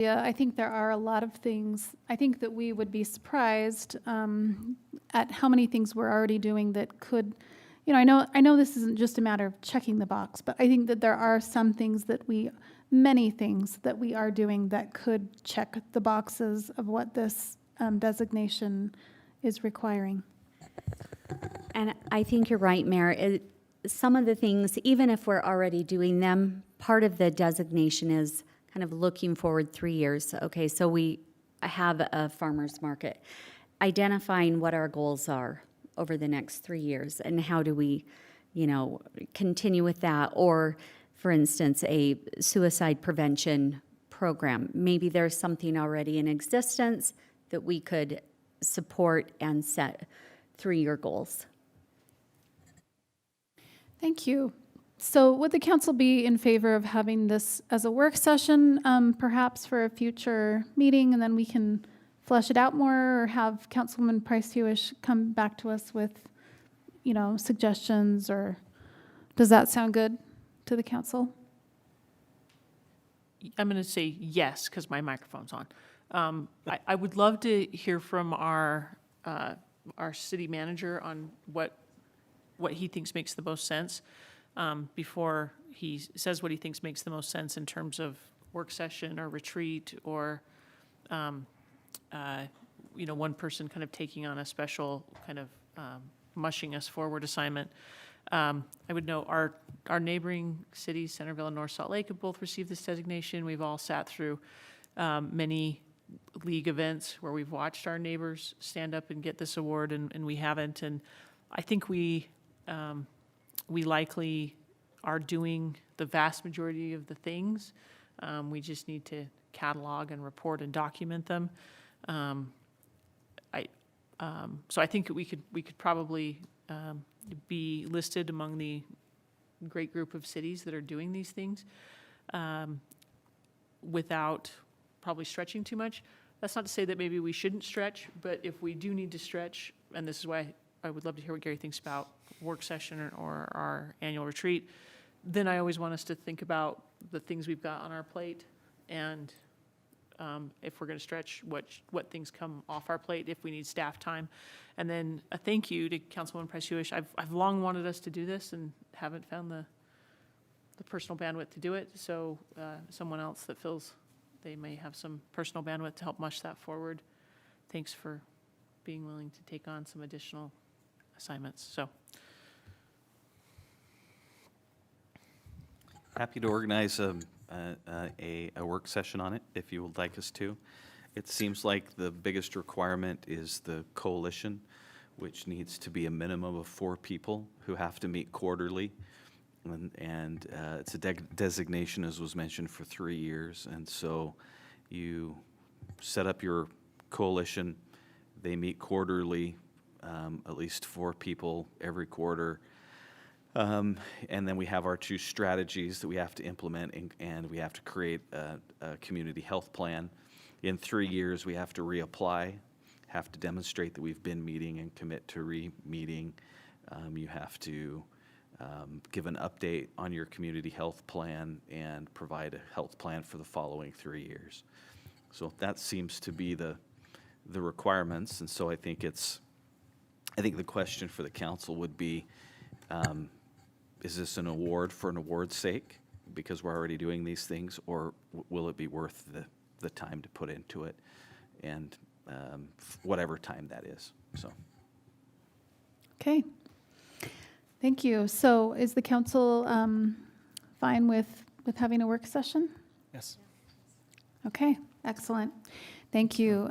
Yeah, I think there are a lot of things. I think that we would be surprised at how many things we're already doing that could, I know this isn't just a matter of checking the box, but I think that there are some things that many things that we are doing that could check the boxes of what this designation is requiring. And I think you're right, Mayor. Some of the things, even if we're already doing them, part of the designation is kind of looking forward 3 years. Okay, so we have a farmer's market, identifying what our goals are over the next 3 years and how do we, continue with that. Or, for instance, a suicide prevention program. Maybe there's something already in existence that we could support and set 3-year goals. Thank you. So would the council be in favor of having this as a work session, perhaps for a future meeting, and then we can flesh it out more, or have Councilwoman Price-Hewish come back to us with, suggestions, or does that sound good to the council? I'm going to say yes, because my microphone's on. I would love to hear from our city manager on what he thinks makes the most sense before he says what he thinks makes the most sense in terms of work session or retreat or, one person kind of taking on a special kind of mushing us forward assignment. I would know our neighboring cities, Centerville and North Salt Lake, have both received this designation. We've all sat through many league events where we've watched our neighbors stand up and get this award, and we haven't. And I think we likely are doing the vast majority of the things. We just need to catalog and report and document them. So I think we could probably be listed among the great group of cities that are doing these things without probably stretching too much. That's not to say that maybe we shouldn't stretch, but if we do need to stretch, and this is why I would love to hear what Gary thinks about work session or our annual retreat, then I always want us to think about the things we've got on our plate, and if we're going to stretch, what things come off our plate if we need staff time. And then a thank you to Councilwoman Price-Hewish. I've long wanted us to do this and haven't found the personal bandwidth to do it, so someone else that feels they may have some personal bandwidth to help mush that forward. Thanks for being willing to take on some additional assignments. So happy to organize a work session on it if you would like us to. It seems like the biggest requirement is the coalition, which needs to be a minimum of 4 people who have to meet quarterly. And it's a designation, as was mentioned, for 3 years. And so you set up your coalition. They meet quarterly, at least 4 people every quarter. And then we have our 2 strategies that we have to implement, and we have to create a community health plan. In 3 years, we have to reapply, have to demonstrate that we've been meeting and commit to re-meeting. You have to give an update on your community health plan and provide a health plan for the following 3 years. So that seems to be the requirements, and so I think the question for the council would be, is this an award for an award's sake because we're already doing these things, or will it be worth the time to put into it, and whatever time that is? So. Okay. Thank you. So is the council fine with having a work session? Yes. Okay, excellent. Thank you.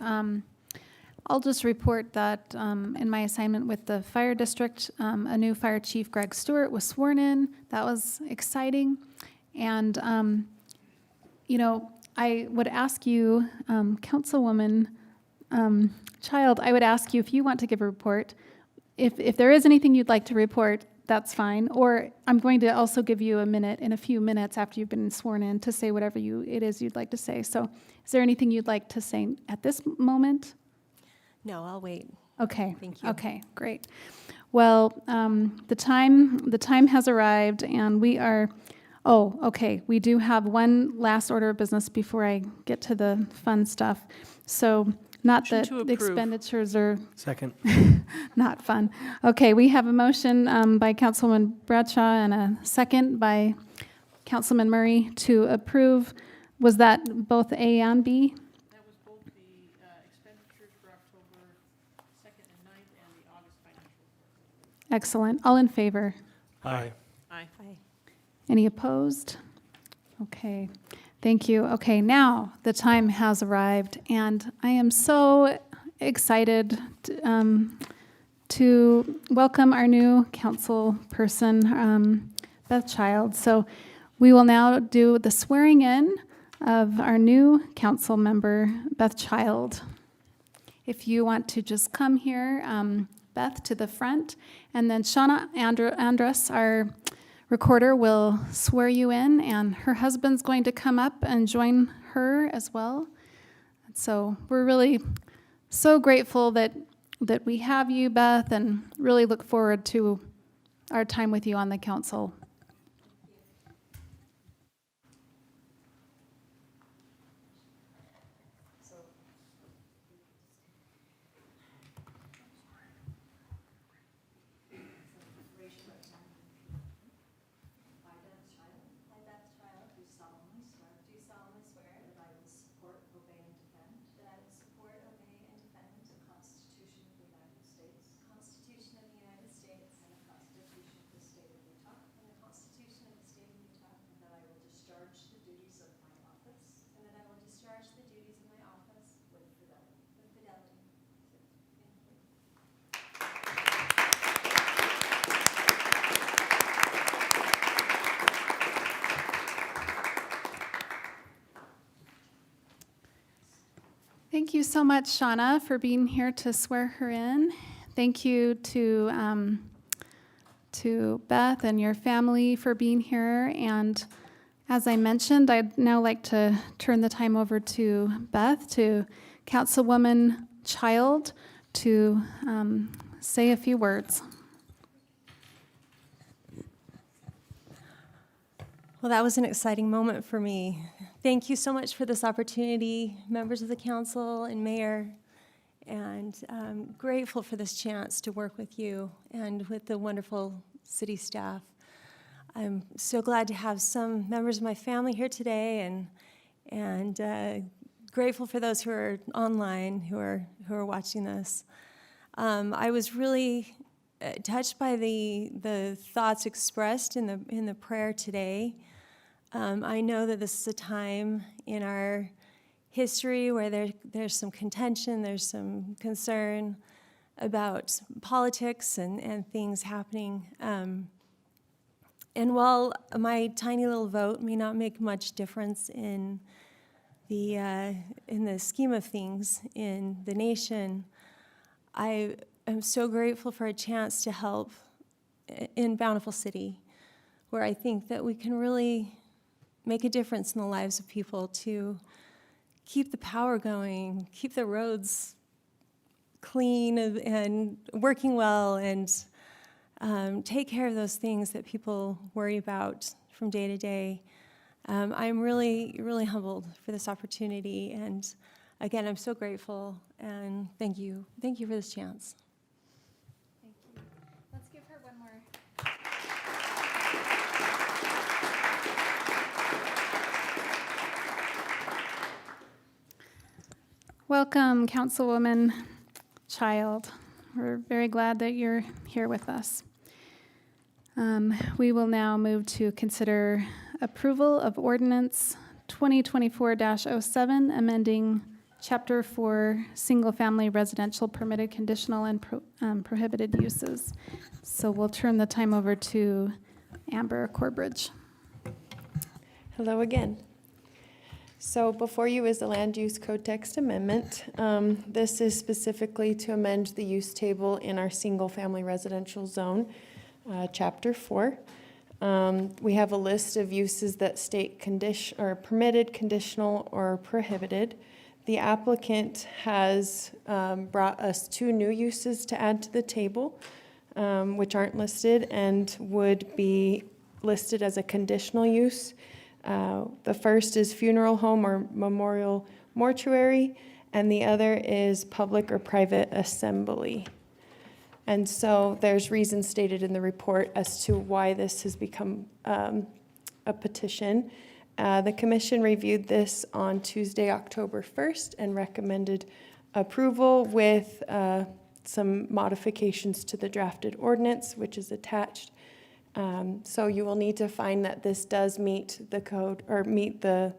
I'll just report that in my assignment with the fire district, a new fire chief, Greg Stewart, was sworn in. That was exciting. And, I would ask you, Councilwoman Child, I would ask you if you want to give a report. If there is anything you'd like to report, that's fine. Or I'm going to also give you a few minutes after you've been sworn in to say whatever it is you'd like to say. So is there anything you'd like to say at this moment? No, I'll wait. Okay. Thank you. Okay, great. Well, the time has arrived, and we are Oh, okay, we do have one last order of business before I get to the fun stuff. So not Motion that to the approve. expenditures are Second. not fun. Okay, we have a motion by Councilman Bradshaw and a second by Councilman Murray to approve. Was that both A and B? That was both the expenditures for October 2nd and 9th and the August financial report. Excellent. All in favor? Aye. Aye. Aye. Any opposed? Okay, thank you. Okay, now the time has arrived, and I am so excited to welcome our new council person, Beth Child. So we will now do the swearing in of our new council member, Beth Child. If you want to just come here, Beth, to the front, and then Shauna Andrus, our recorder, will swear you in, and her husband's going to come up and join her as well. So we're really so grateful that we have you, Beth, and really look forward to our time with you on the council. I, Beth Child, do solemnly swear that I will support, obey, and defend the Constitution of the United States and the Constitution of the State of Utah, and that I will discharge the duties of my office with fidelity. Thank you so much, Shauna, for being here to swear her in. Thank you to Beth and your family for being here. And as I mentioned, I'd now like to turn the time over to Beth, to Councilwoman Child, to say a few words. Well, that was an exciting moment for me. Thank you so much for this opportunity, members of the council and mayor, and I'm grateful for this chance to work with you and with the wonderful city staff. I'm so glad to have some members of my family here today, and grateful for those who are online, who are watching this. I was really touched by the thoughts expressed in the prayer today. I know that this is a time in our history where there's some contention, there's some concern about politics and things happening. And while my tiny little vote may not make much difference in the scheme of things in the nation, I am so grateful for a chance to help in Bountiful City, where I think that we can really make a difference in the lives of people, to keep the power going, keep the roads clean and working well, and take care of those things that people worry about from day to day. I'm really, really humbled for this opportunity, and again, I'm so grateful, and thank you for this chance. Thank you. Let's give her one more. Welcome, Councilwoman Child. We're very glad that you're here with us. We will now move to consider approval of ordinance 2024-07, amending Chapter 4, single-family residential permitted conditional and prohibited uses. So we'll turn the time over to Amber Corbridge. Hello again. So before you is the Land Use Code Text Amendment. This is specifically to amend the use table in our single-family residential zone, Chapter 4. We have a list of uses that state permitted, conditional, or prohibited. The applicant has brought us 2 new uses to add to the table, which aren't listed and would be listed as a conditional use. The first is funeral home or memorial mortuary, and the other is public or private assembly. And so there's reasons stated in the report as to why this has become a petition. The commission reviewed this on Tuesday, October 1st, and recommended approval with some modifications to the drafted ordinance, which is attached. So you will need to find that this does meet the code, or meet the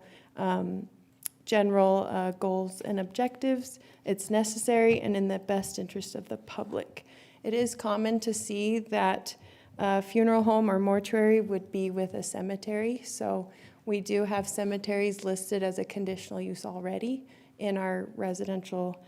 general goals and objectives. It's necessary and in the best interest of the public. It is common to see that a funeral home or mortuary would be with a cemetery. So we do have cemeteries listed as a conditional use already in our residential,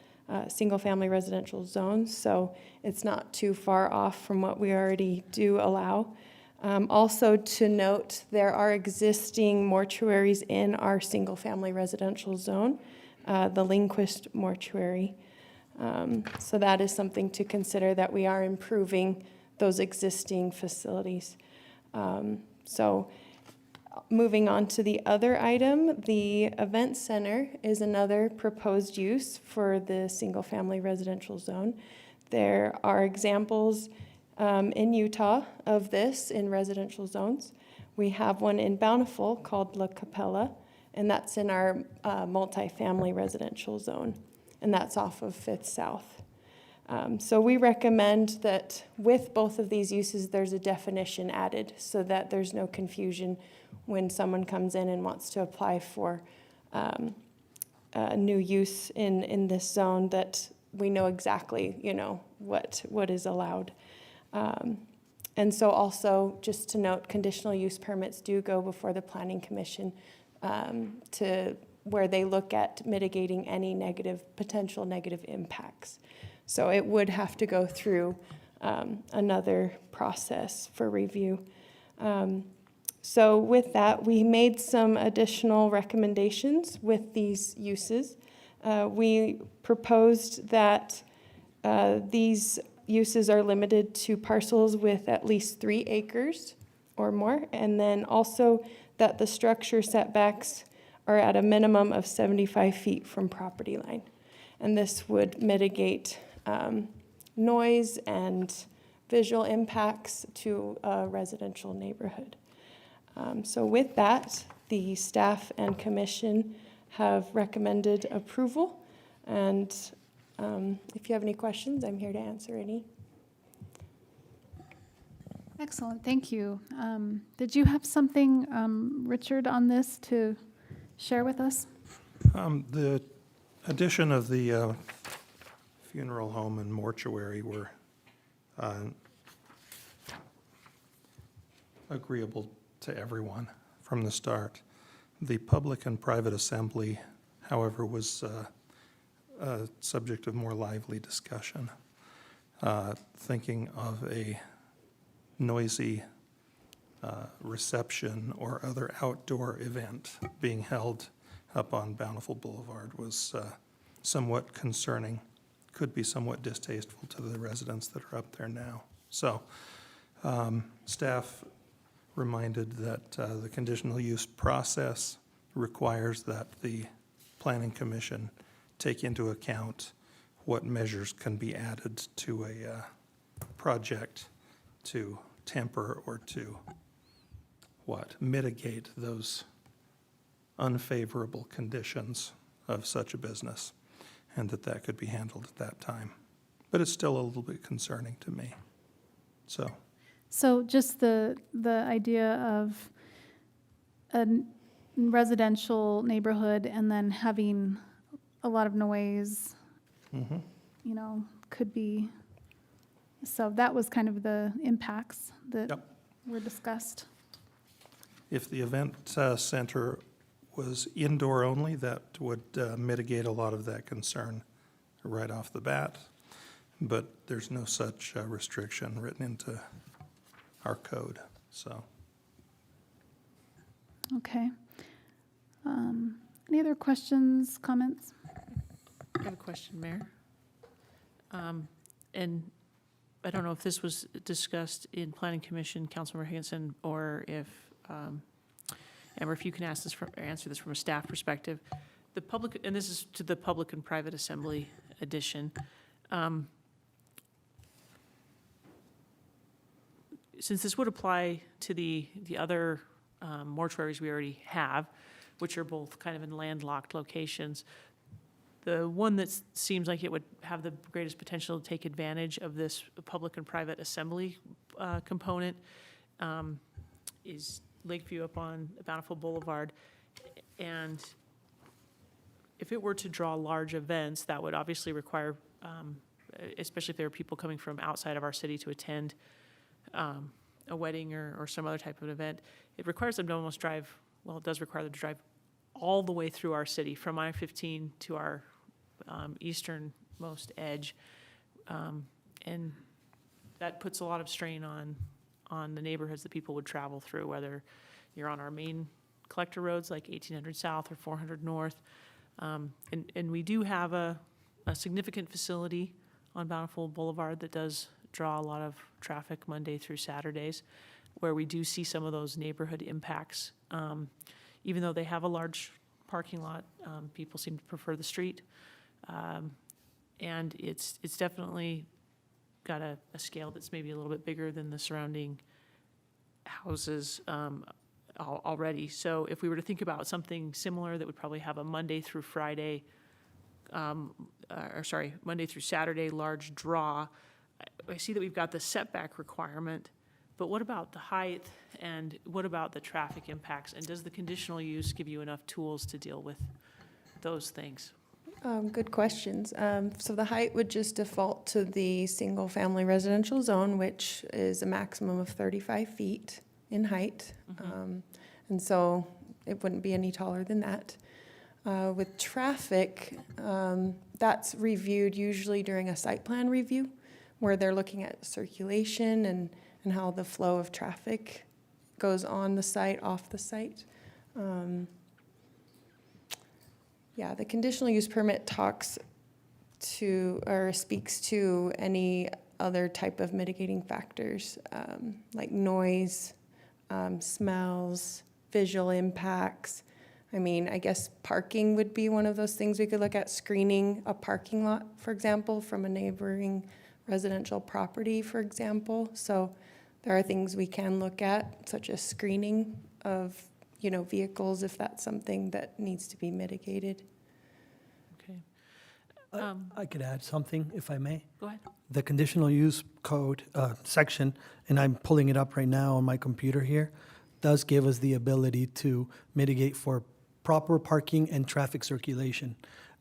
single-family residential zones. So it's not too far off from what we already do allow. Also to note, there are existing mortuaries in our single-family residential zone, the Lindquist Mortuary. So that is something to consider, that we are improving those existing facilities. So moving on to the other item, the event center is another proposed use for the single-family residential zone. There are examples in Utah of this in residential zones. We have one in Bountiful called La Capella, and that's in our multifamily residential zone, and that's off of 5th South. So we recommend that with both of these uses, there's a definition added so that there's no confusion when someone comes in and wants to apply for a new use in this zone, that we know exactly, what is allowed. And so also, just to note, conditional use permits do go before the Planning Commission to where they look at mitigating any potential negative impacts. So it would have to go through another process for review. So with that, we made some additional recommendations with these uses. We proposed that these uses are limited to parcels with at least 3 acres or more, and then also that the structure setbacks are at a minimum of 75 feet from property line. And this would mitigate noise and visual impacts to a residential neighborhood. So with that, the staff and commission have recommended approval, and if you have any questions, I'm here to answer any. Excellent, thank you. Did you have something, Richard, on this to share with us? The addition of the funeral home and mortuary were agreeable to everyone from the start. The public and private assembly, however, was a subject of more lively discussion. Thinking of a noisy reception or other outdoor event being held up on Bountiful Boulevard was somewhat concerning, could be somewhat distasteful to the residents that are up there now. So staff reminded that the conditional use process requires that the Planning Commission take into account what measures can be added to a project to temper or to mitigate those unfavorable conditions of such a business, and that could be handled at that time. But it's still a little bit concerning to me. So just the idea of a residential neighborhood and then having a lot of noise, could be, so that was kind of the impacts that Yep. were discussed. If the event center was indoor only, that would mitigate a lot of that concern right off the bat. But there's no such restriction written into our code, so. Okay. Any other questions, comments? I have a question, Mayor. And I don't know if this was discussed in Planning Commission, Councilmember Higginson, or if, Amber, if you can answer this from a staff perspective. The public, and this is to the public and private assembly edition. Since this would apply to the other mortuaries we already have, which are both kind of in landlocked locations, the one that seems like it would have the greatest potential to take advantage of this public and private assembly component is Lakeview up on Bountiful Boulevard. And if it were to draw large events, that would obviously require, especially if there are people coming from outside of our city to attend a wedding or some other type of event, it requires them to almost drive, well, it does require them to drive all the way through our city, from I-15 to our easternmost edge. And that puts a lot of strain on the neighborhoods that people would travel through, whether you're on our main collector roads like 1800 South or 400 North. And we do have a significant facility on Bountiful Boulevard that does draw a lot of traffic Monday through Saturdays, where we do see some of those neighborhood impacts. Even though they have a large parking lot, people seem to prefer the street. And it's definitely got a scale that's maybe a little bit bigger than the surrounding houses already. So if we were to think about something similar that would probably have a Monday through Friday, Monday through Saturday large draw, I see that we've got the setback requirement, but what about the height and what about the traffic impacts? And does the conditional use give you enough tools to deal with those things? Good questions. So the height would just default to the single-family residential zone, which is a maximum of 35 feet in height. And so it wouldn't be any taller than that. With traffic, that's reviewed usually during a site plan review, where they're looking at circulation and how the flow of traffic goes on the site, off the site. Yeah, the conditional use permit talks to, or speaks to any other type of mitigating factors, like noise, smells, visual impacts. I mean, I guess parking would be one of those things we could look at, screening a parking lot, for example, from a neighboring residential property, for example. So there are things we can look at, such as screening of, vehicles, if that's something that needs to be mitigated. Okay. I could add something, if I may. Go ahead. The conditional use code section, and I'm pulling it up right now on my computer here, does give us the ability to mitigate for proper parking and traffic circulation.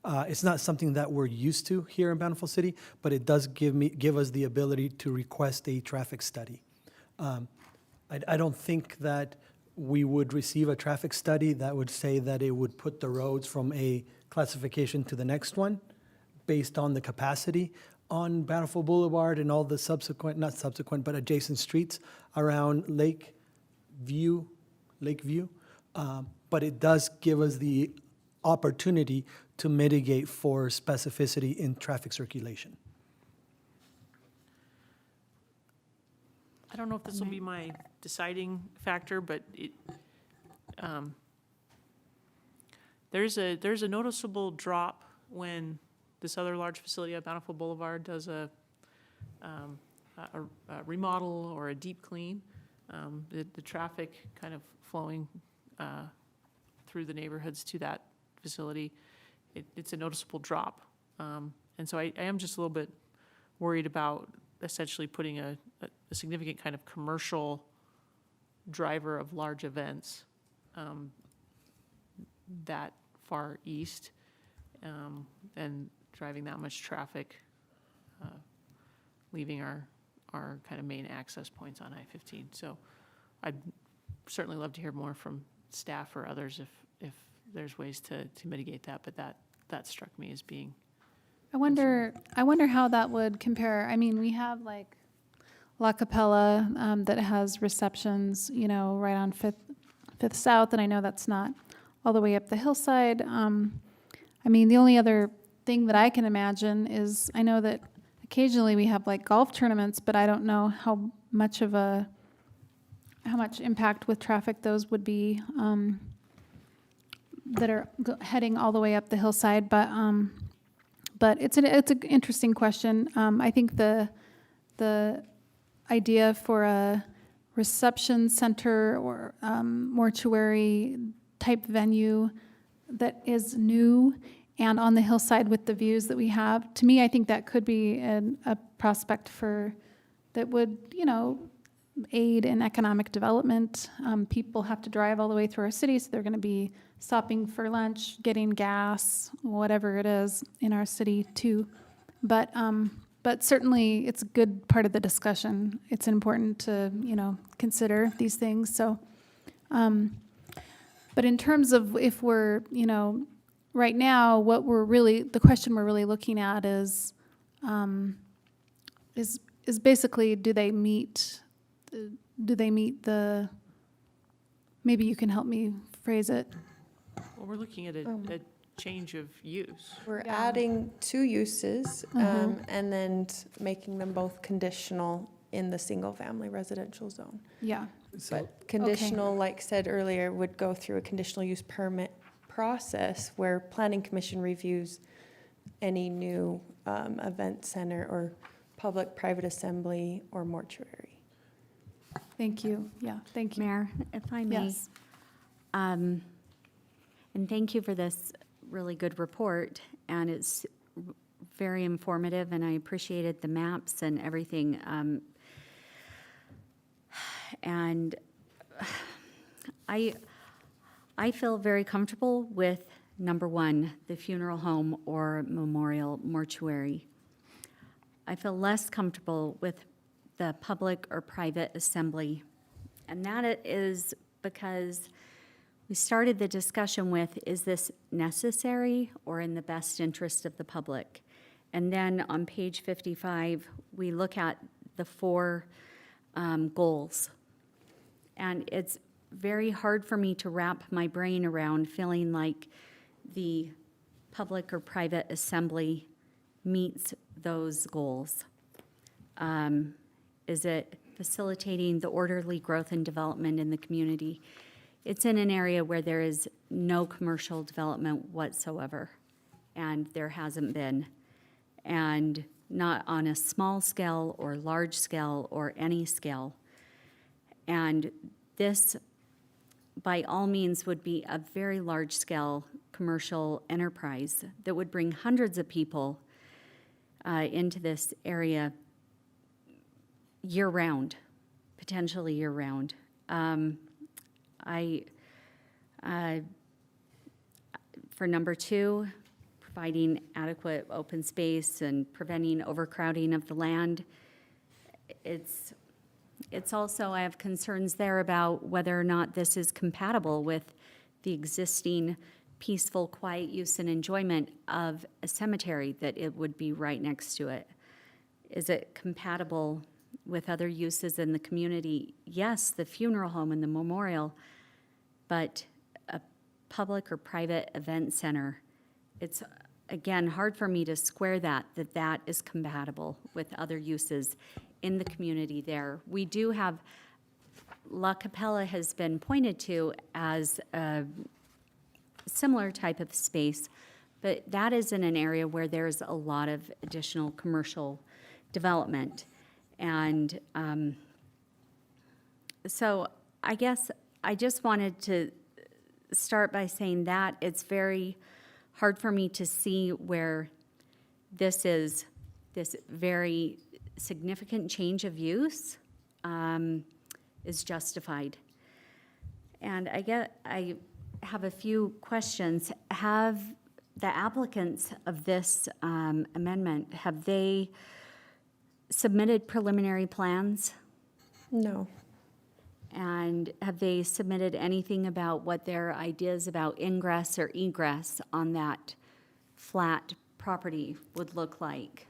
It's not something that we're used to here in Bountiful City, but it does give us the ability to request a traffic study. I don't think that we would receive a traffic study that would say that it would put the roads from a classification to the next one based on the capacity on Bountiful Boulevard and all the but adjacent streets around Lakeview. But it does give us the opportunity to mitigate for specificity in traffic circulation. I don't know if this will be my deciding factor, but there's a noticeable drop when this other large facility at Bountiful Boulevard does a remodel or a deep clean. The traffic kind of flowing through the neighborhoods to that facility, it's a noticeable drop. And so I am just a little bit worried about essentially putting a significant kind of commercial driver of large events that far east and driving that much traffic, leaving our kind of main access points on I-15. So I'd certainly love to hear more from staff or others if there's ways to mitigate that, but that struck me as being. I wonder how that would compare. I mean, we have like La Capella that has receptions, right on Fifth South, and I know that's not all the way up the hillside. I mean, the only other thing that I can imagine is I know that occasionally we have like golf tournaments, but I don't know how much impact with traffic those would be, that are heading all the way up the hillside. But it's an interesting question. I think the idea for a reception center or mortuary type venue that is new and on the hillside with the views that we have, to me, I think that could be a prospect that would, aid in economic development. People have to drive all the way through our city, so they're going to be stopping for lunch, getting gas, whatever it is in our city too. But certainly it's a good part of the discussion. It's important to, consider these things. So, but in terms of if we're, right now, the question we're really looking at is basically, do they meet the, maybe you can help me phrase it. Well, we're looking at a change of use. We're Yeah. adding 2 uses and then making them both conditional in the single-family residential zone. Yeah. But conditional, like said earlier, would go through a conditional use permit process where Planning Commission reviews any new event center or public-private assembly or mortuary. Thank you. Yeah, thank you. Mayor, if I may. Yes. And thank you for this really good report, and it's very informative, and I appreciated the maps and everything. And I feel very comfortable with number 1, the funeral home or memorial mortuary. I feel less comfortable with the public or private assembly, and that is because we started the discussion with, is this necessary or in the best interest of the public? And then on page 55, we look at the 4 goals. And it's very hard for me to wrap my brain around feeling like the public or private assembly meets those goals. Is it facilitating the orderly growth and development in the community? It's in an area where there is no commercial development whatsoever, and there hasn't been. And not on a small scale or large scale or any scale. And this, by all means, would be a very large-scale commercial enterprise that would bring hundreds of people into this area year-round, potentially year-round. For number 2, providing adequate open space and preventing overcrowding of the land. It's also, I have concerns there about whether or not this is compatible with the existing peaceful, quiet use and enjoyment of a cemetery that it would be right next to it. Is it compatible with other uses in the community? Yes, the funeral home and the memorial, but a public or private event center, it's, again, hard for me to square that is compatible with other uses in the community there. We do have, La Capella has been pointed to as a similar type of space, but that is in an area where there's a lot of additional commercial development. And so I guess I just wanted to start by saying that it's very hard for me to see where this very significant change of use is justified. And I have a few questions. Have the applicants of this amendment, have they submitted preliminary plans? No. And have they submitted anything about what their ideas about ingress or egress on that flat property would look like?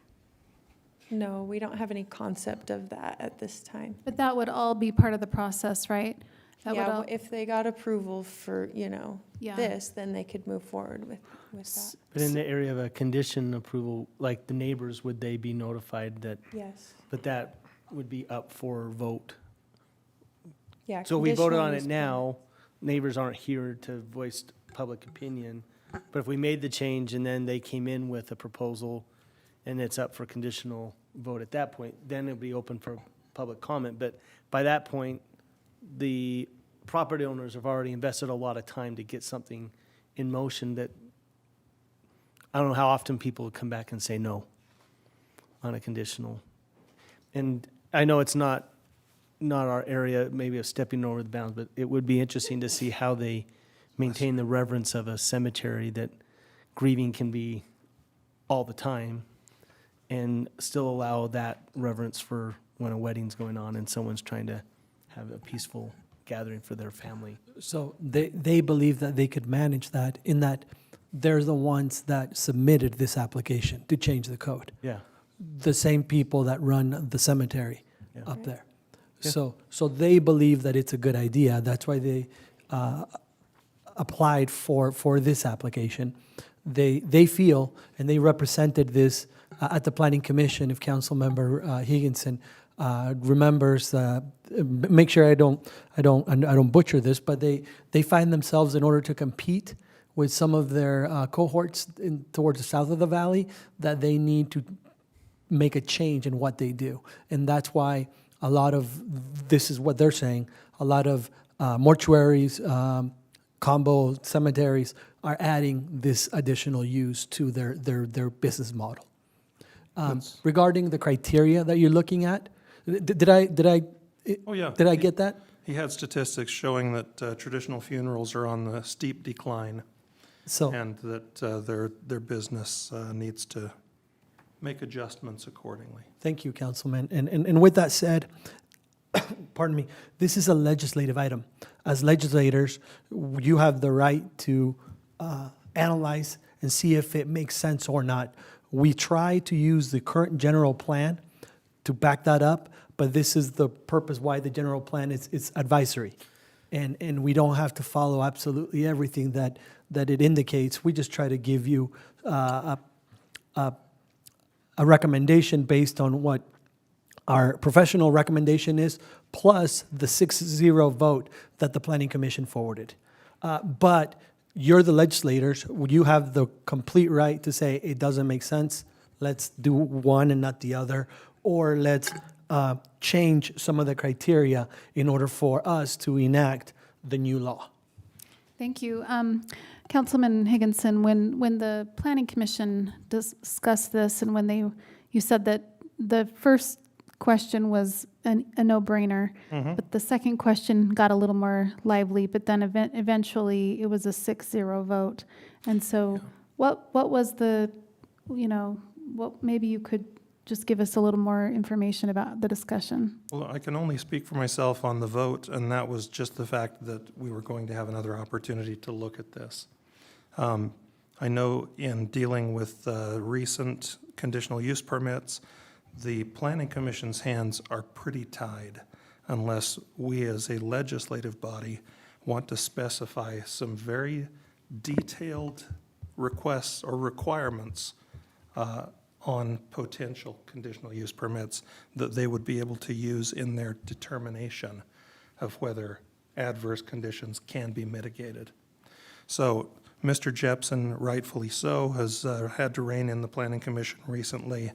No, we don't have any concept of that at this time. But that would all be part of the process, right? That would Yeah, all- if they got approval for, Yeah. this, then they could move forward with that. But in the area of a condition approval, like the neighbors, would they be notified that, Yes, but that would be up for vote? yeah. So we voted conditional on it use now, neighbors aren't here to voice public opinion. But if we made the change and then they came in with a proposal and it's up for conditional vote at that point, then it'd be open for public comment. But by that point, the property owners have already invested a lot of time to get something in motion that, I don't know how often people would come back and say no on a conditional. And I know it's not our area, maybe of stepping over the bounds, but it would be interesting to see how they maintain the reverence of a cemetery that grieving can be all the time, and still allow that reverence for when a wedding's going on and someone's trying to have a peaceful gathering for their family. So they believe that they could manage that in that they're the ones that submitted this application to change the code. Yeah. The same people that run the cemetery Yeah. up there. Yeah. So they believe that it's a good idea. That's why they applied for this application. They feel, and they represented this at the Planning Commission, if Councilmember Higginson remembers, make sure I don't butcher this, but they find themselves, in order to compete with some of their cohorts towards the south of the valley, that they need to make a change in what they do. And that's why a lot of, this is what they're saying, a lot of mortuaries, combo cemeteries are adding this additional use to their business model. Regarding the criteria that you're looking at, did I Oh, yeah. did I get that? He had statistics showing that traditional funerals are on the steep decline, So, and that their business needs to make adjustments accordingly. thank you, Councilman. And with that said, pardon me, this is a legislative item. As legislators, you have the right to analyze and see if it makes sense or not. We try to use the current general plan to back that up, but this is the purpose why the general plan is advisory. And we don't have to follow absolutely everything that it indicates. We just try to give you a recommendation based on what our professional recommendation is, plus the 6-0 vote that the Planning Commission forwarded. But you're the legislators. You have the complete right to say it doesn't make sense. Let's do one and not the other, or let's change some of the criteria in order for us to enact the new law. Thank you. Councilman Higginson, when the Planning Commission discussed this, and when you said that the first question was a no-brainer, but the second question got a little more lively, but then eventually it was a 6-0 vote. And so what was what maybe you could just give us a little more information about the discussion? Well, I can only speak for myself on the vote, and that was just the fact that we were going to have another opportunity to look at this. I know in dealing with recent conditional use permits, the Planning Commission's hands are pretty tied unless we as a legislative body want to specify some very detailed requests or requirements on potential conditional use permits that they would be able to use in their determination of whether adverse conditions can be mitigated. So Mr. Jepson, rightfully so, has had to rein in the Planning Commission recently,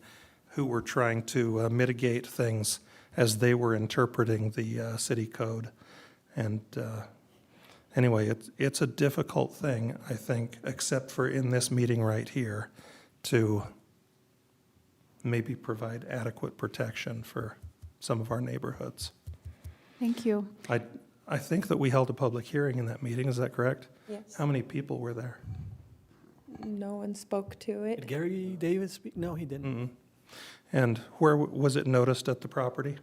who were trying to mitigate things as they were interpreting the city code. And anyway, it's a difficult thing, I think, except for in this meeting right here, to maybe provide adequate protection for some of our neighborhoods. Thank you. I think that we held a public hearing in that meeting, is that correct? Yes. How many people were there? No one spoke to Did it. Gary Davis speak? No, he didn't. Mm-mm. And where was it noticed at the property?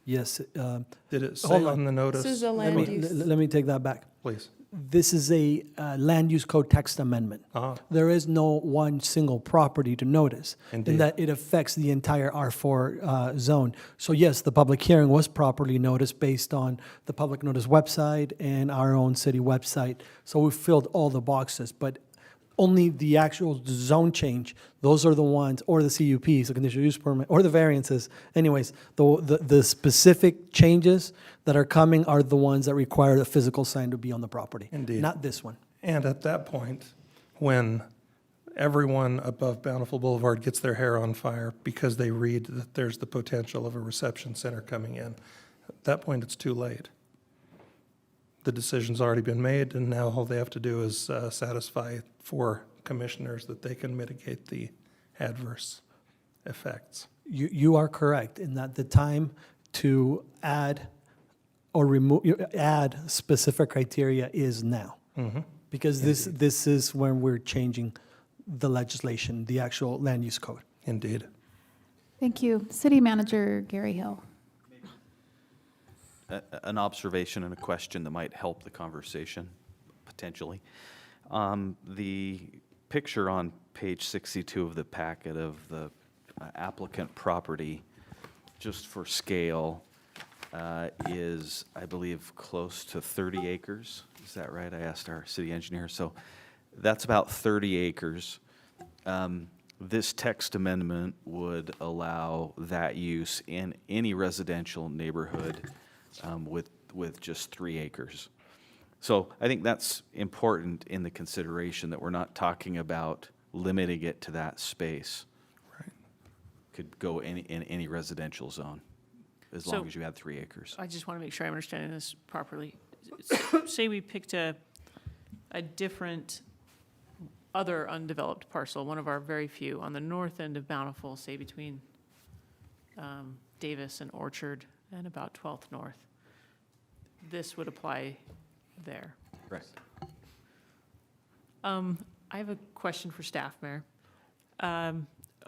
Yes. Did it say Hold on. on the notice? This is a Let land me, use. let me take that back. Please. This is a land use code text amendment. Ah. There is no one single property to notice. Indeed. In that it affects the entire R4 zone. So yes, the public hearing was properly noticed based on the public notice website and our own city website. So we filled all the boxes, but only the actual zone change, those are the ones, or the CUPs, the conditional use permit, or the variances. Anyways, the specific changes that are coming are the ones that require the physical sign to be on the property. Indeed. Not this one. And at that point, when everyone above Bountiful Boulevard gets their hair on fire because they read that there's the potential of a reception center coming in, at that point, it's too late. The decision's already been made, and now all they have to do is satisfy 4 commissioners that they can mitigate the adverse effects. You are correct in that the time to add or add specific criteria is now. Because this is when we're changing the legislation, the actual land use code. Indeed. Thank you. City Manager Gary Hill. An observation and a question that might help the conversation, potentially. The picture on page 62 of the packet of the applicant property, just for scale, is, I believe, close to 30 acres. Is that right? I asked our city engineer. So that's about 30 acres. This text amendment would allow that use in any residential neighborhood with just 3 acres. So I think that's important in the consideration that we're not talking about limiting it to that space. Right. Could go in any residential zone, as long as you had 3 acres. I just want to make sure I'm understanding this properly. Say we picked a different, other undeveloped parcel, one of our very few, on the north end of Bountiful, say between Davis and Orchard and about 12th North. This would apply there. Correct. I have a question for staff, Mayor.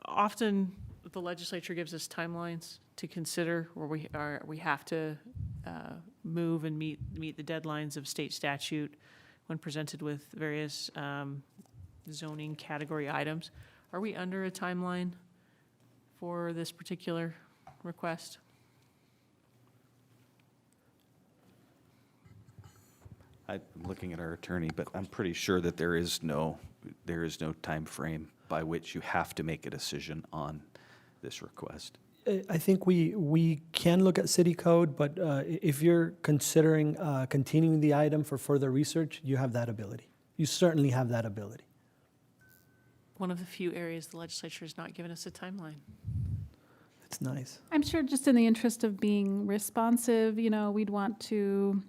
Often, the legislature gives us timelines to consider where we have to move and meet the deadlines of state statute when presented with various zoning category items. Are we under a timeline for this particular request? I'm looking at our attorney, but I'm pretty sure that there is no time frame by which you have to make a decision on this request. I think we can look at city code, but if you're considering continuing the item for further research, you have that ability. You certainly have that ability. One of the few areas the legislature has not given us a timeline. It's nice. I'm sure just in the interest of being responsive, we'd want to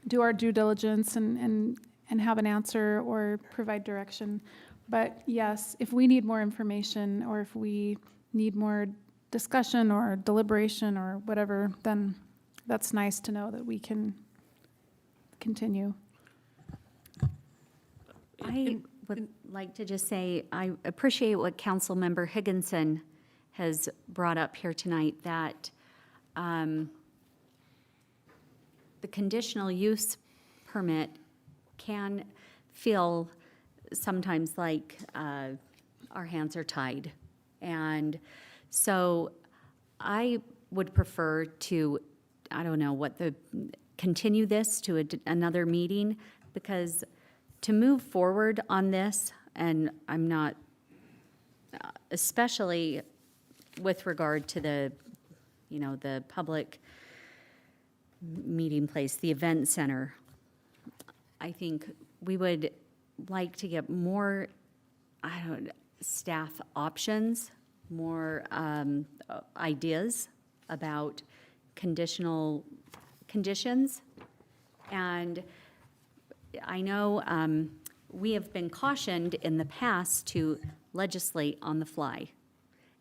do our due diligence and have an answer or provide direction. But yes, if we need more information or if we need more discussion or deliberation or whatever, then that's nice to know that we can continue. I would like to just say, I appreciate what Councilmember Higginson has brought up here tonight, that the conditional use permit can feel sometimes like our hands are tied. And so I would prefer to, continue this to another meeting, because to move forward on this, and I'm not, especially with regard to the public meeting place, the event center, I think we would like to get more, staff options, more ideas about conditions. And I know we have been cautioned in the past to legislate on the fly.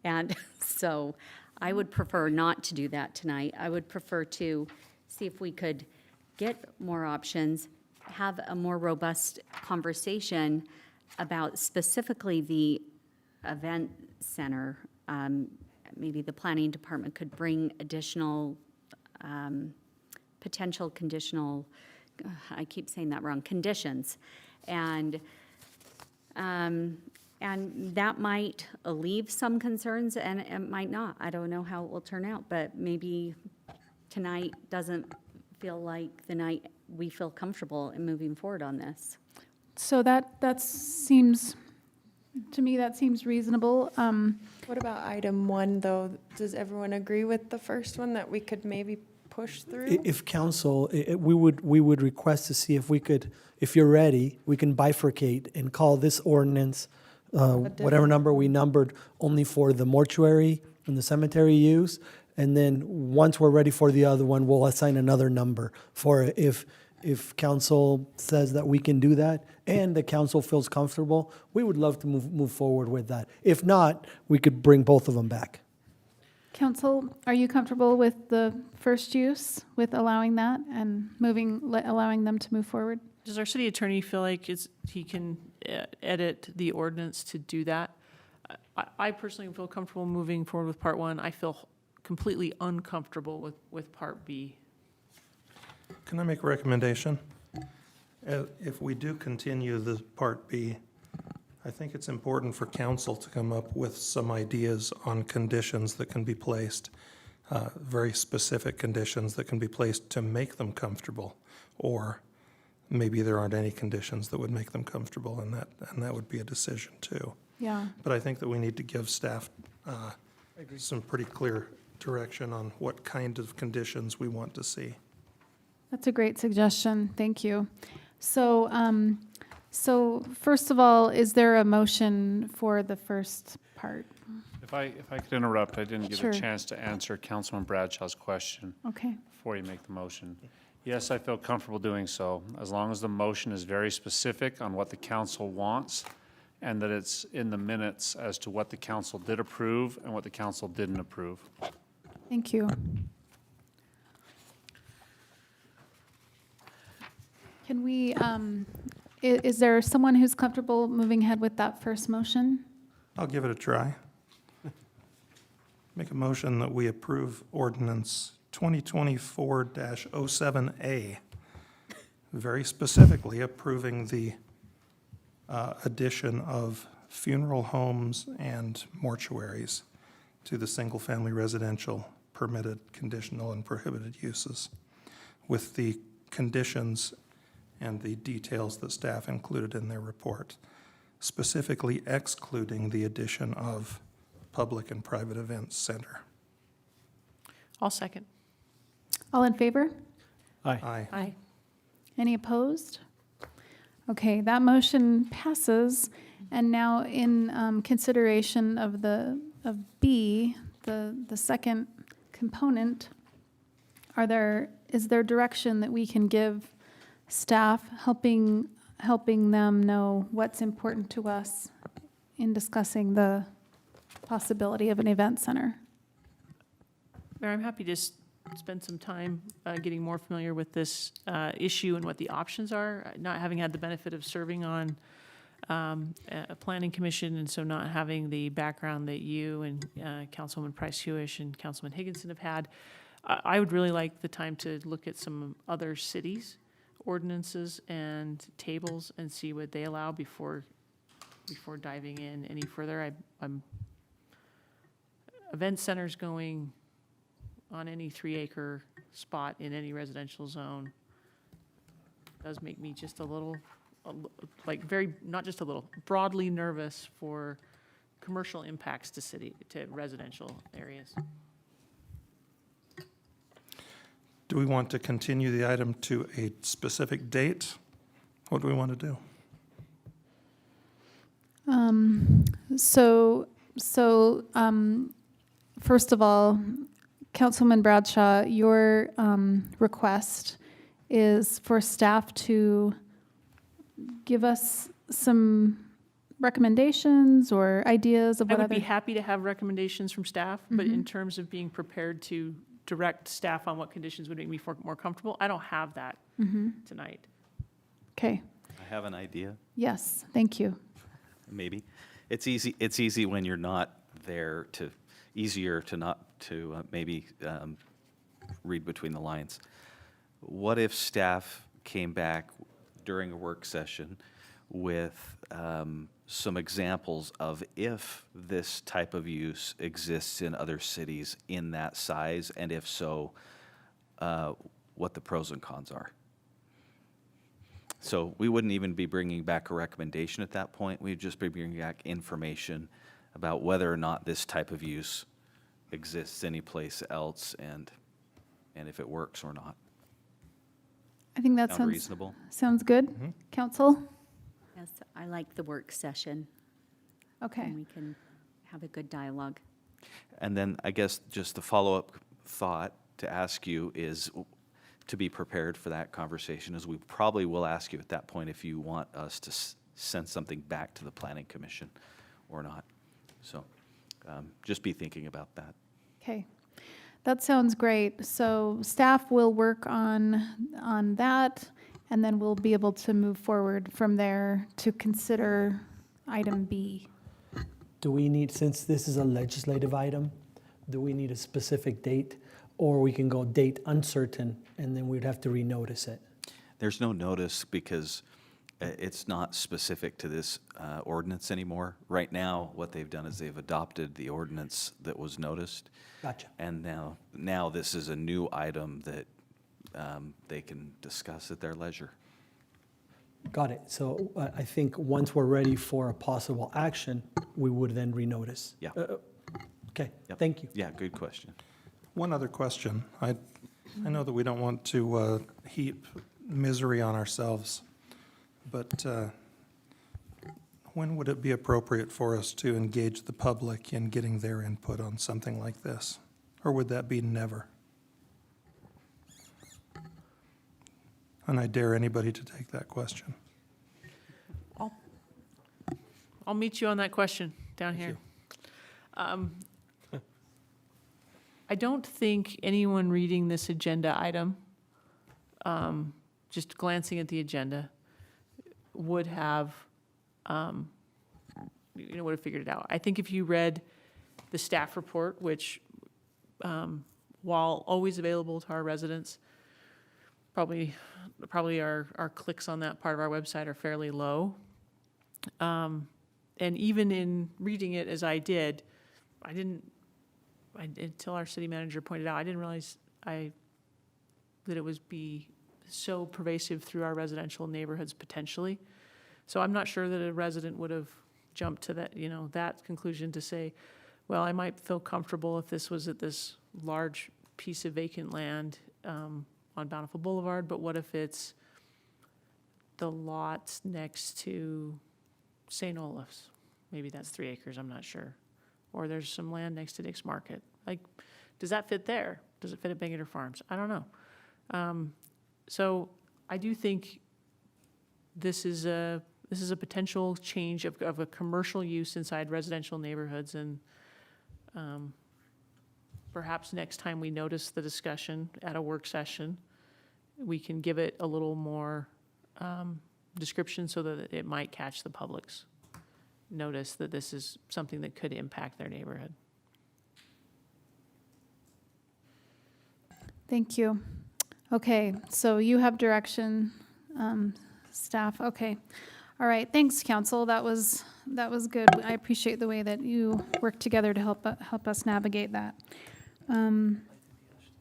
And so I would prefer not to do that tonight. I would prefer to see if we could get more options, have a more robust conversation about specifically the event center. Maybe the planning department could bring additional potential conditional I keep saying that wrong, conditions. And that might alleviate some concerns, and it might not. I don't know how it will turn out, but maybe tonight doesn't feel like the night we feel comfortable in moving forward on this. So that seems, to me, that seems reasonable. What about item 1, though? Does everyone agree with the first one, that we could maybe push through? If council, we would request to see if we could, if you're ready, we can bifurcate and call this ordinance, whatever number we numbered, only for the mortuary and the cemetery use. And then once we're ready for the other one, we'll assign another number for it. If council says that we can do that and the council feels comfortable, we would love to move forward with that. If not, we could bring both of them back. Council, are you comfortable with the first use, with allowing that and allowing them to move forward? Does our city attorney feel like he can edit the ordinance to do that? I personally feel comfortable moving forward with part 1. I feel completely uncomfortable with part B. Can I make a recommendation? If we do continue the Part B, I think it's important for council to come up with some ideas on conditions that can be placed, very specific conditions that can be placed to make them comfortable, or maybe there aren't any conditions that would make them comfortable, and that would be a decision too. Yeah. But I think that we need to give staff some pretty clear direction on what kind of conditions we want to see. That's a great suggestion. Thank you. So, so first of all, is there a motion for the first part? If I could interrupt, I didn't get Sure. a chance to answer Councilman Bradshaw's question Okay. before you make the motion. Yes, I feel comfortable doing so, as long as the motion is very specific on what the council wants and that it's in the minutes as to what the council did approve and what the council didn't approve. Thank you. Can we, is there someone who's comfortable moving ahead with that first motion? I'll give it a try. Make a motion that we approve ordinance 2024-07A, very specifically approving the addition of funeral homes and mortuaries to the single-family residential permitted, conditional, and prohibited uses, with the conditions and the details that staff included in their report, specifically excluding the addition of public and private events center. I'll second. All in favor? Aye. Aye. Any opposed? Okay, that motion passes. And now in consideration of B, the second component, is there direction that we can give staff helping them know what's important to us in discussing the possibility of an event center? Mayor, I'm happy to spend some time getting more familiar with this issue and what the options are, not having had the benefit of serving on a planning commission, and so not having the background that you and Councilwoman Price-Hewish and Councilman Higginson have had. I would really like the time to look at some other cities' ordinances and tables and see what they allow before diving in any further. Event centers going on any 3-acre spot in any residential zone does make me just a little, not just a little, broadly nervous for commercial impacts to residential areas. Do we want to continue the item to a specific date? What do we want to do? First of all, Councilman Bradshaw, your request is for staff to give us some recommendations or ideas of I what would be other... happy to have recommendations from staff, but in terms of being prepared to direct staff on what conditions would make me more comfortable, I don't have that tonight. Okay, I have an idea, yes, thank you. maybe. It's easy when you're not there easier to not maybe read between the lines. What if staff came back during a work session with some examples of if this type of use exists in other cities in that size, and if so, what the pros and cons are. So we wouldn't even be bringing back a recommendation at that point. We'd just be bringing back information about whether or not this type of use exists anyplace else, and if it works or not. I think that Sound sounds, reasonable? sounds good. Council? Yes, I like the work session, Okay. and we can have a good dialogue. And then I guess just the follow-up thought to ask you is to be prepared for that conversation, as we probably will ask you at that point if you want us to send something back to the Planning Commission or not. So just be thinking about that. Okay, that sounds great. So staff will work on that, and then we'll be able to move forward from there to consider item B. Do we need, since this is a legislative item, do we need a specific date? Or we can go date uncertain, and then we'd have to renotice it? There's no notice because it's not specific to this ordinance anymore. Right now, what they've done is they've adopted the ordinance that was noticed. Gotcha. And now this is a new item that they can discuss at their leisure. Got it. So I think once we're ready for a possible action, we would then renotice. Yeah. Okay, Yep. thank you. Yeah, good question. One other question. I know that we don't want to heap misery on ourselves, but when would it be appropriate for us to engage the public in getting their input on something like this? Or would that be never? And I dare anybody to take that question. I'll meet you on that question down Thank here. I don't think anyone reading this agenda item, just glancing at the agenda, would have figured it out. I think if you read the staff report, which, while always available to our residents, probably our clicks on that part of our website are fairly low. And even in reading it as I did, until our city manager pointed out, I didn't realize that it was be so pervasive through our residential neighborhoods potentially. So I'm not sure that a resident would have jumped to that conclusion to say, well, I might feel comfortable if this was at this large piece of vacant land on Bountiful Boulevard, but what if it's the lots next to St. Olaf's? Maybe that's 3 acres, I'm not sure. Or there's some land next to Dick's Market. Like, does that fit there? Does it fit at Bangerter Farms? I don't know. So I do think this is a potential change of a commercial use inside residential neighborhoods, and perhaps next time we notice the discussion at a work session, we can give it a little more description so that it might catch the public's notice that this is something that could impact their neighborhood. Thank you. Okay, so you have direction, staff, okay. All right, thanks, council, that was good. I appreciate the way that you worked together to help us navigate that.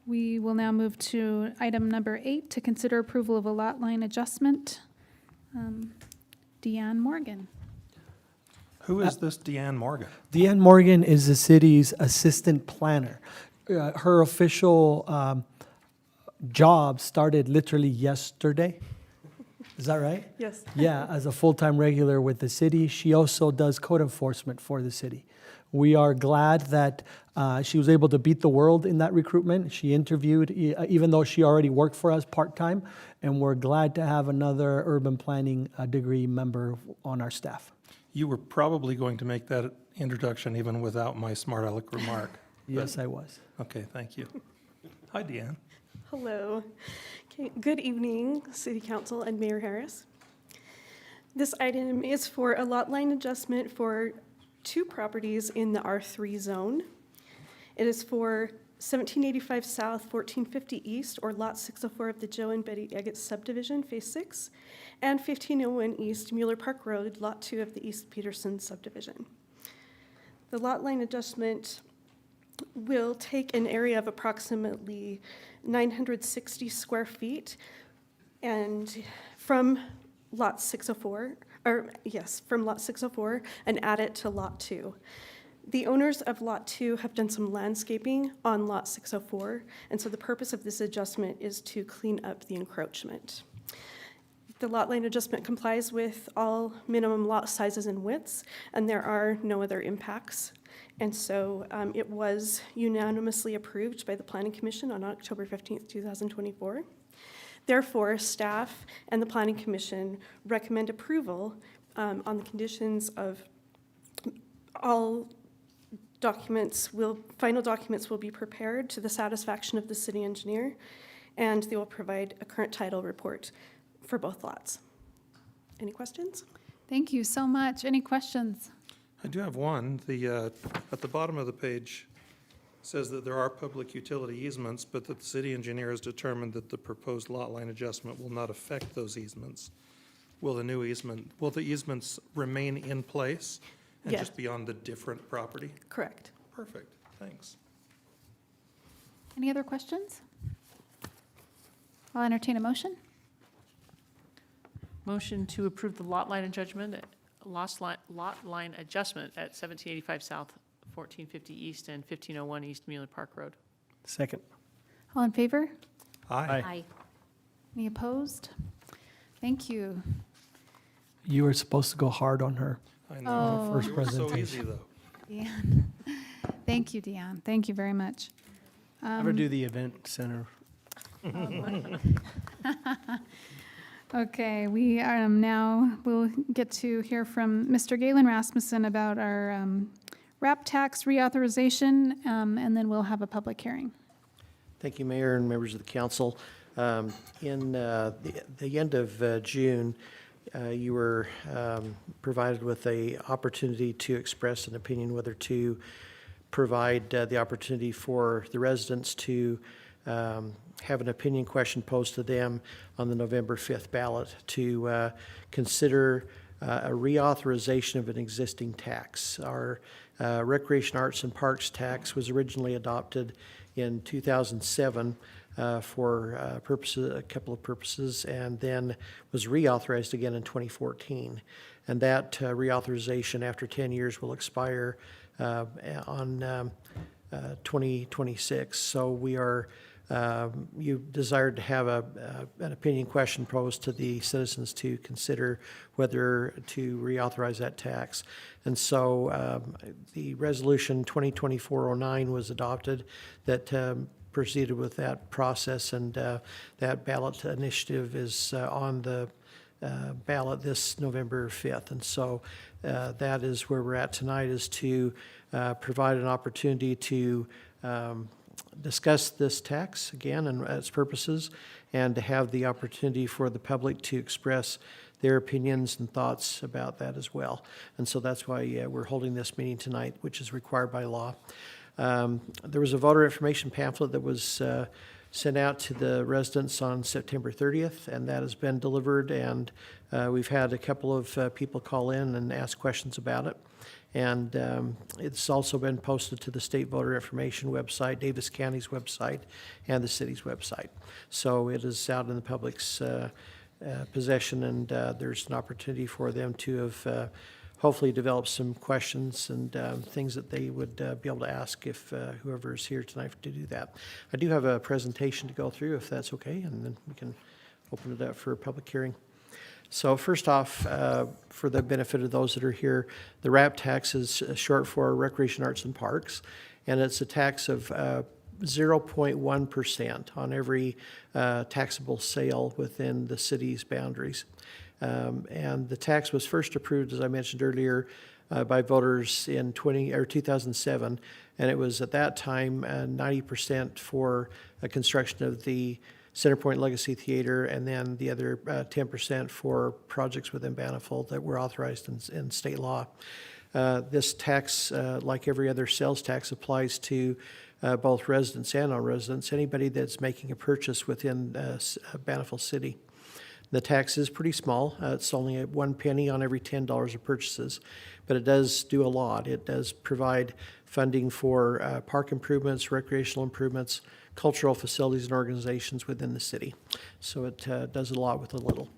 We will now move to item number 8, to consider approval of a lot line adjustment. Deanne Morgan. Who is this Deanne Morgan? Deanne Morgan is the city's assistant planner. Her official job started literally yesterday. Is that right? Yes. Yeah, as a full-time regular with the city. She also does code enforcement for the city. We are glad that she was able to beat the world in that recruitment. She interviewed, even though she already worked for us part-time, and we're glad to have another urban planning degree member on our staff. You were probably going to make that introduction even without my smart aleck remark. Yes, I was. Okay, thank you. Hi, Deanne. Hello. Okay, good evening, City Council and Mayor Harris. This item is for a lot line adjustment for 2 properties in the R3 zone. It is for 1785 South, 1450 East, or Lot 604 of the Joe and Betty Eggett subdivision, Phase 6, and 1501 East, Mueller Park Road, Lot 2 of the East Peterson subdivision. The lot line adjustment will take an area of approximately 960 square feet and from Lot 604, from Lot 604, and add it to Lot 2. The owners of Lot 2 have done some landscaping on Lot 604, and so the purpose of this adjustment is to clean up the encroachment. The lot line adjustment complies with all minimum lot sizes and widths, and there are no other impacts. And so it was unanimously approved by the Planning Commission on October 15th, 2024. Therefore, staff and the Planning Commission recommend approval on the conditions of all final documents will be prepared to the satisfaction of the city engineer, and they will provide a current title report for both lots. Any questions? Thank you so much. Any questions? I do have one. At the bottom of the page says that there are public utility easements, but that the city engineer has determined that the proposed lot line adjustment will not affect those easements. Will the easements remain in place and Yes. just be on the different property? Correct. Perfect, thanks. Any other questions? I'll entertain a motion. Motion to approve the lot line adjustment at 1785 South, 1450 East, and 1501 East Mueller Park Road. Second. All in favor? Aye. Aye. Any opposed? Thank you. You were supposed to go hard on her. I know. Oh. First You were so presentation. easy, though. Deanne. Thank you, Deanne. Thank you very much. Ever do the event center? Okay, we are we'll get to hear from Mr. Galen Rasmussen about our RAP tax reauthorization, and then we'll have a public hearing. Thank you, Mayor and members of the council. In the end of June, you were provided with an opportunity to express an opinion whether to provide the opportunity for the residents to have an opinion question posed to them on the November 5th ballot to consider a reauthorization of an existing tax. Our Recreation, Arts, and Parks tax was originally adopted in 2007 for a couple of purposes, and then was reauthorized again in 2014. And that reauthorization after 10 years will expire on 2026. So we are you desired to have an opinion question posed to the citizens to consider whether to reauthorize that tax. And so the resolution 2024-09 was adopted that proceeded with that process, and that ballot initiative is on the ballot this November 5th. And so that is where we're at tonight, is to provide an opportunity to discuss this tax again and its purposes, and to have the opportunity for the public to express their opinions and thoughts about that as well. And so that's why we're holding this meeting tonight, which is required by law. There was a voter information pamphlet that was sent out to the residents on September 30th, and that has been delivered, and we've had a couple of people call in and ask questions about it. And it's also been posted to the state voter information website, Davis County's website, and the city's website. So it is out in the public's possession, and there's an opportunity for them to have hopefully developed some questions and things that they would be able to ask if whoever is here tonight to do that. I do have a presentation to go through, if that's okay, and then we can open it up for a public hearing. So first off, for the benefit of those that are here, the RAP tax is short for Recreation, Arts, and Parks, and it's a tax of 0.1% on every taxable sale within the city's boundaries. And the tax was first approved, as I mentioned earlier, by voters in 2007, and it was at that time 90% for a construction of the Centerpoint Legacy Theater, and then the other 10% for projects within Bountiful that were authorized in state law. This tax, like every other sales tax, applies to both residents and non-residents, anybody that's making a purchase within Bountiful City. The tax is pretty small. It's only at 1 penny on every $10 of purchases, but it does do a lot. It does provide funding for park improvements, recreational improvements, cultural facilities and organizations within the city. So it does a lot with a little.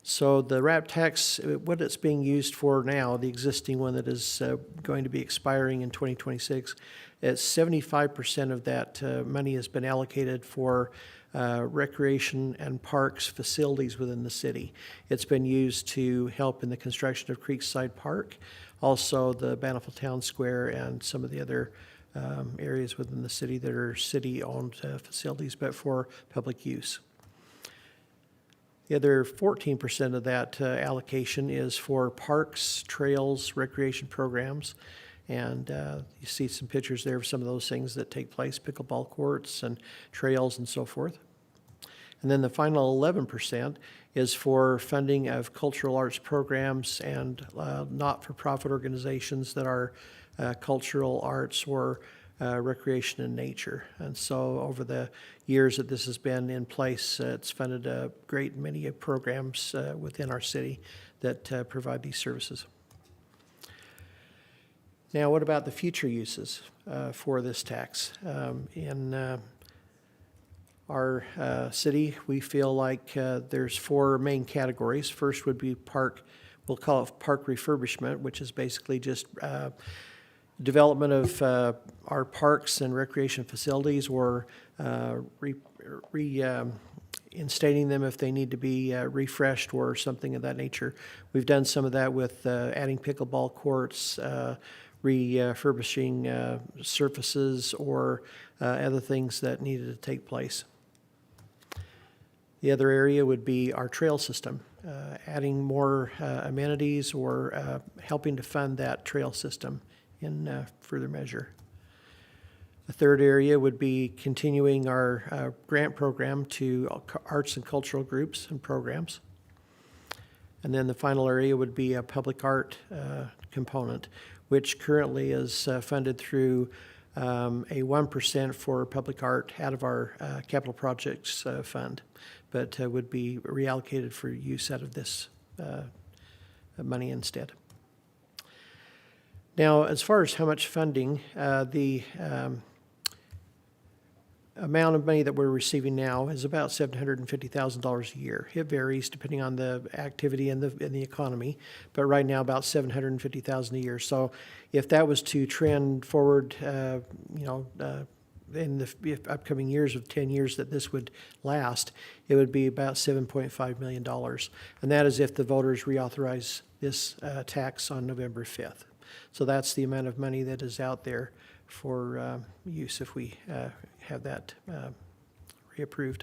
So the RAP tax, what it's being used for now, the existing one that is going to be expiring in 2026, it's 75% of that money has been allocated for recreation and parks facilities within the city. It's been used to help in the construction of Creekside Park, also the Bountiful Town Square, and some of the other areas within the city that are city-owned facilities, but for public use. The other 14% of that allocation is for parks, trails, recreation programs, and you see some pictures there of some of those things that take place, pickleball courts and trails and so forth. And then the final 11% is for funding of cultural arts programs and not-for-profit organizations that are cultural arts or recreation in nature. And so over the years that this has been in place, it's funded a great many programs within our city that provide these services. Now, what about the future uses for this tax? In our city, we feel like there's 4 main categories. First would be park, we'll call it park refurbishment, which is basically just development of our parks and recreation facilities, or instating them if they need to be refreshed or something of that nature. We've done some of that with adding pickleball courts, refurbishing surfaces, or other things that needed to take place. The other area would be our trail system, adding more amenities or helping to fund that trail system in further measure. The third area would be continuing our grant program to arts and cultural groups and programs. And then the final area would be a public art component, which currently is funded through a 1% for public art out of our capital projects fund, but would be reallocated for use out of this money instead. Now, as far as how much funding, the amount of money that we're receiving now is about $750,000 a year. It varies depending on the activity in the economy, but right now about $750,000 a year. So if that was to trend forward, in the upcoming years of 10 years that this would last, it would be about $7.5 million. And that is if the voters reauthorize this tax on November 5th. So that's the amount of money that is out there for use if we have that reapproved.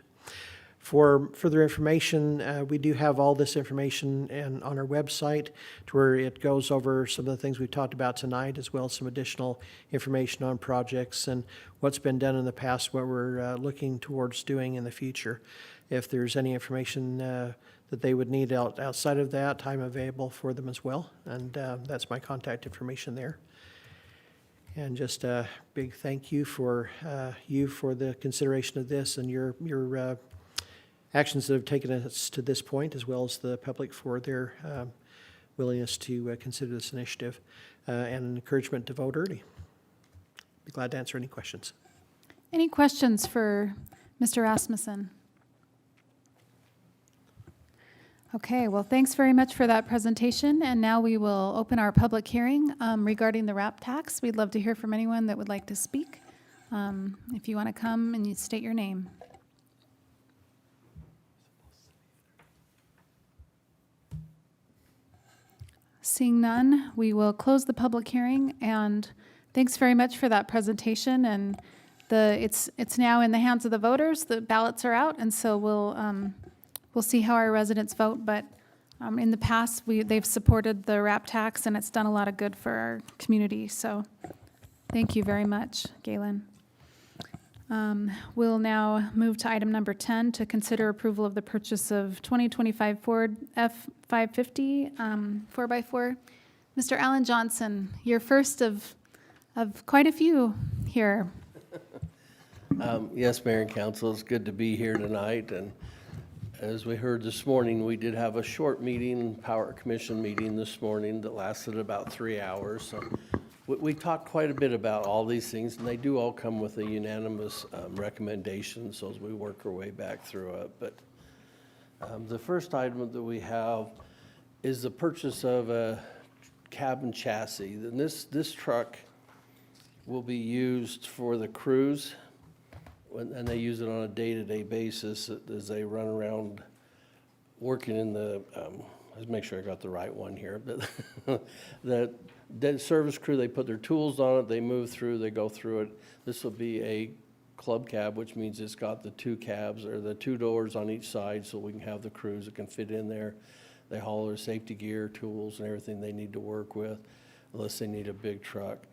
For further information, we do have all this information on our website, to where it goes over some of the things we've talked about tonight, as well as some additional information on projects and what's been done in the past, what we're looking towards doing in the future. If there's any information that they would need outside of that, I'm available for them as well, and that's my contact information there. And just a big thank you for the consideration of this and your actions that have taken us to this point, as well as the public for their willingness to consider this initiative, and an encouragement to vote early. Be glad to answer any questions. Any questions for Mr. Rasmussen? Okay, well, thanks very much for that presentation. And now we will open our public hearing regarding the RAP tax. We'd love to hear from anyone that would like to speak. If you want to come and you state your name. Seeing none, we will close the public hearing, and thanks very much for that presentation. And it's now in the hands of the voters. The ballots are out, and so we'll see how our residents vote. But in the past, they've supported the RAP tax, and it's done a lot of good for our community. So thank you very much, Galen. We'll now move to item number 10 to consider approval of the purchase of 2025 Ford F-550 4x4. Mr. Alan Johnson, you're first of quite a few here. Yes, Mayor and Council, it's good to be here tonight, and as we heard this morning, we did have a short meeting, Power Commission meeting this morning that lasted about 3 hours. So we talked quite a bit about all these things, and they do all come with a unanimous recommendation, so as we work our way back through it. But the first item that we have is the purchase of a cab and chassis. And this truck will be used for the crews, and they use it on a day-to-day basis as they run around working in the, let's make sure I got the right one here, but the service crew, they put their tools on it, they move through, they go through it. This will be a club cab, which means it's got the 2 cabs, or the 2 doors on each side, so we can have the crews that can fit in there. They haul their safety gear, tools, and everything they need to work with, unless they need a big truck.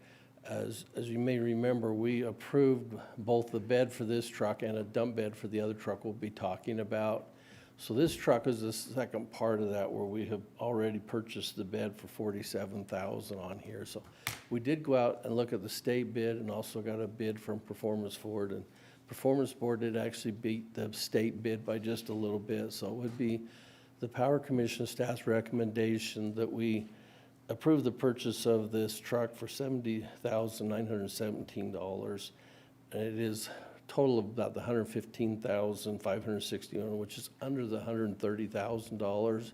As you may remember, we approved both the bed for this truck and a dump bed for the other truck we'll be talking about. So this truck is the second part of that, where we have already purchased the bed for $47,000 on here. So we did go out and look at the state bid and also got a bid from Performance Ford. And Performance Ford did actually beat the state bid by just a little bit. So it would be the Power Commission staff's recommendation that we approve the purchase of this truck for $70,917. And it is total of about the $115,561, which is under the $130,000.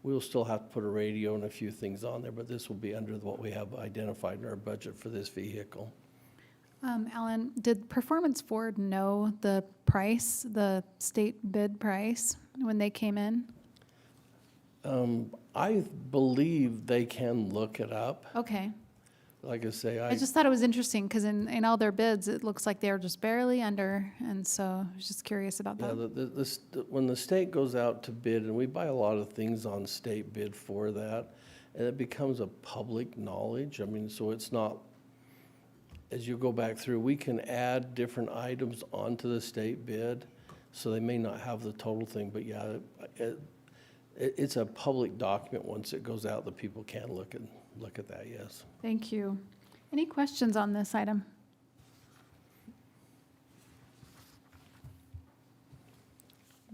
We'll still have to put a radio and a few things on there, but this will be under what we have identified in our budget for this vehicle. Alan, did Performance Ford know the price, the state bid price, when they came in? I believe they can look it up. Okay. Like I say, I just thought it was interesting because in all their bids, it looks like they're just barely under, and so I was just curious about yeah, that. when the state goes out to bid, and we buy a lot of things on state bid for that, and it becomes a public knowledge. I mean, so it's not, as you go back through, we can add different items onto the state bid, so they may not have the total thing, but yeah, it's a public document. Once it goes out, the people can look at that, yes. Thank you. Any questions on this item?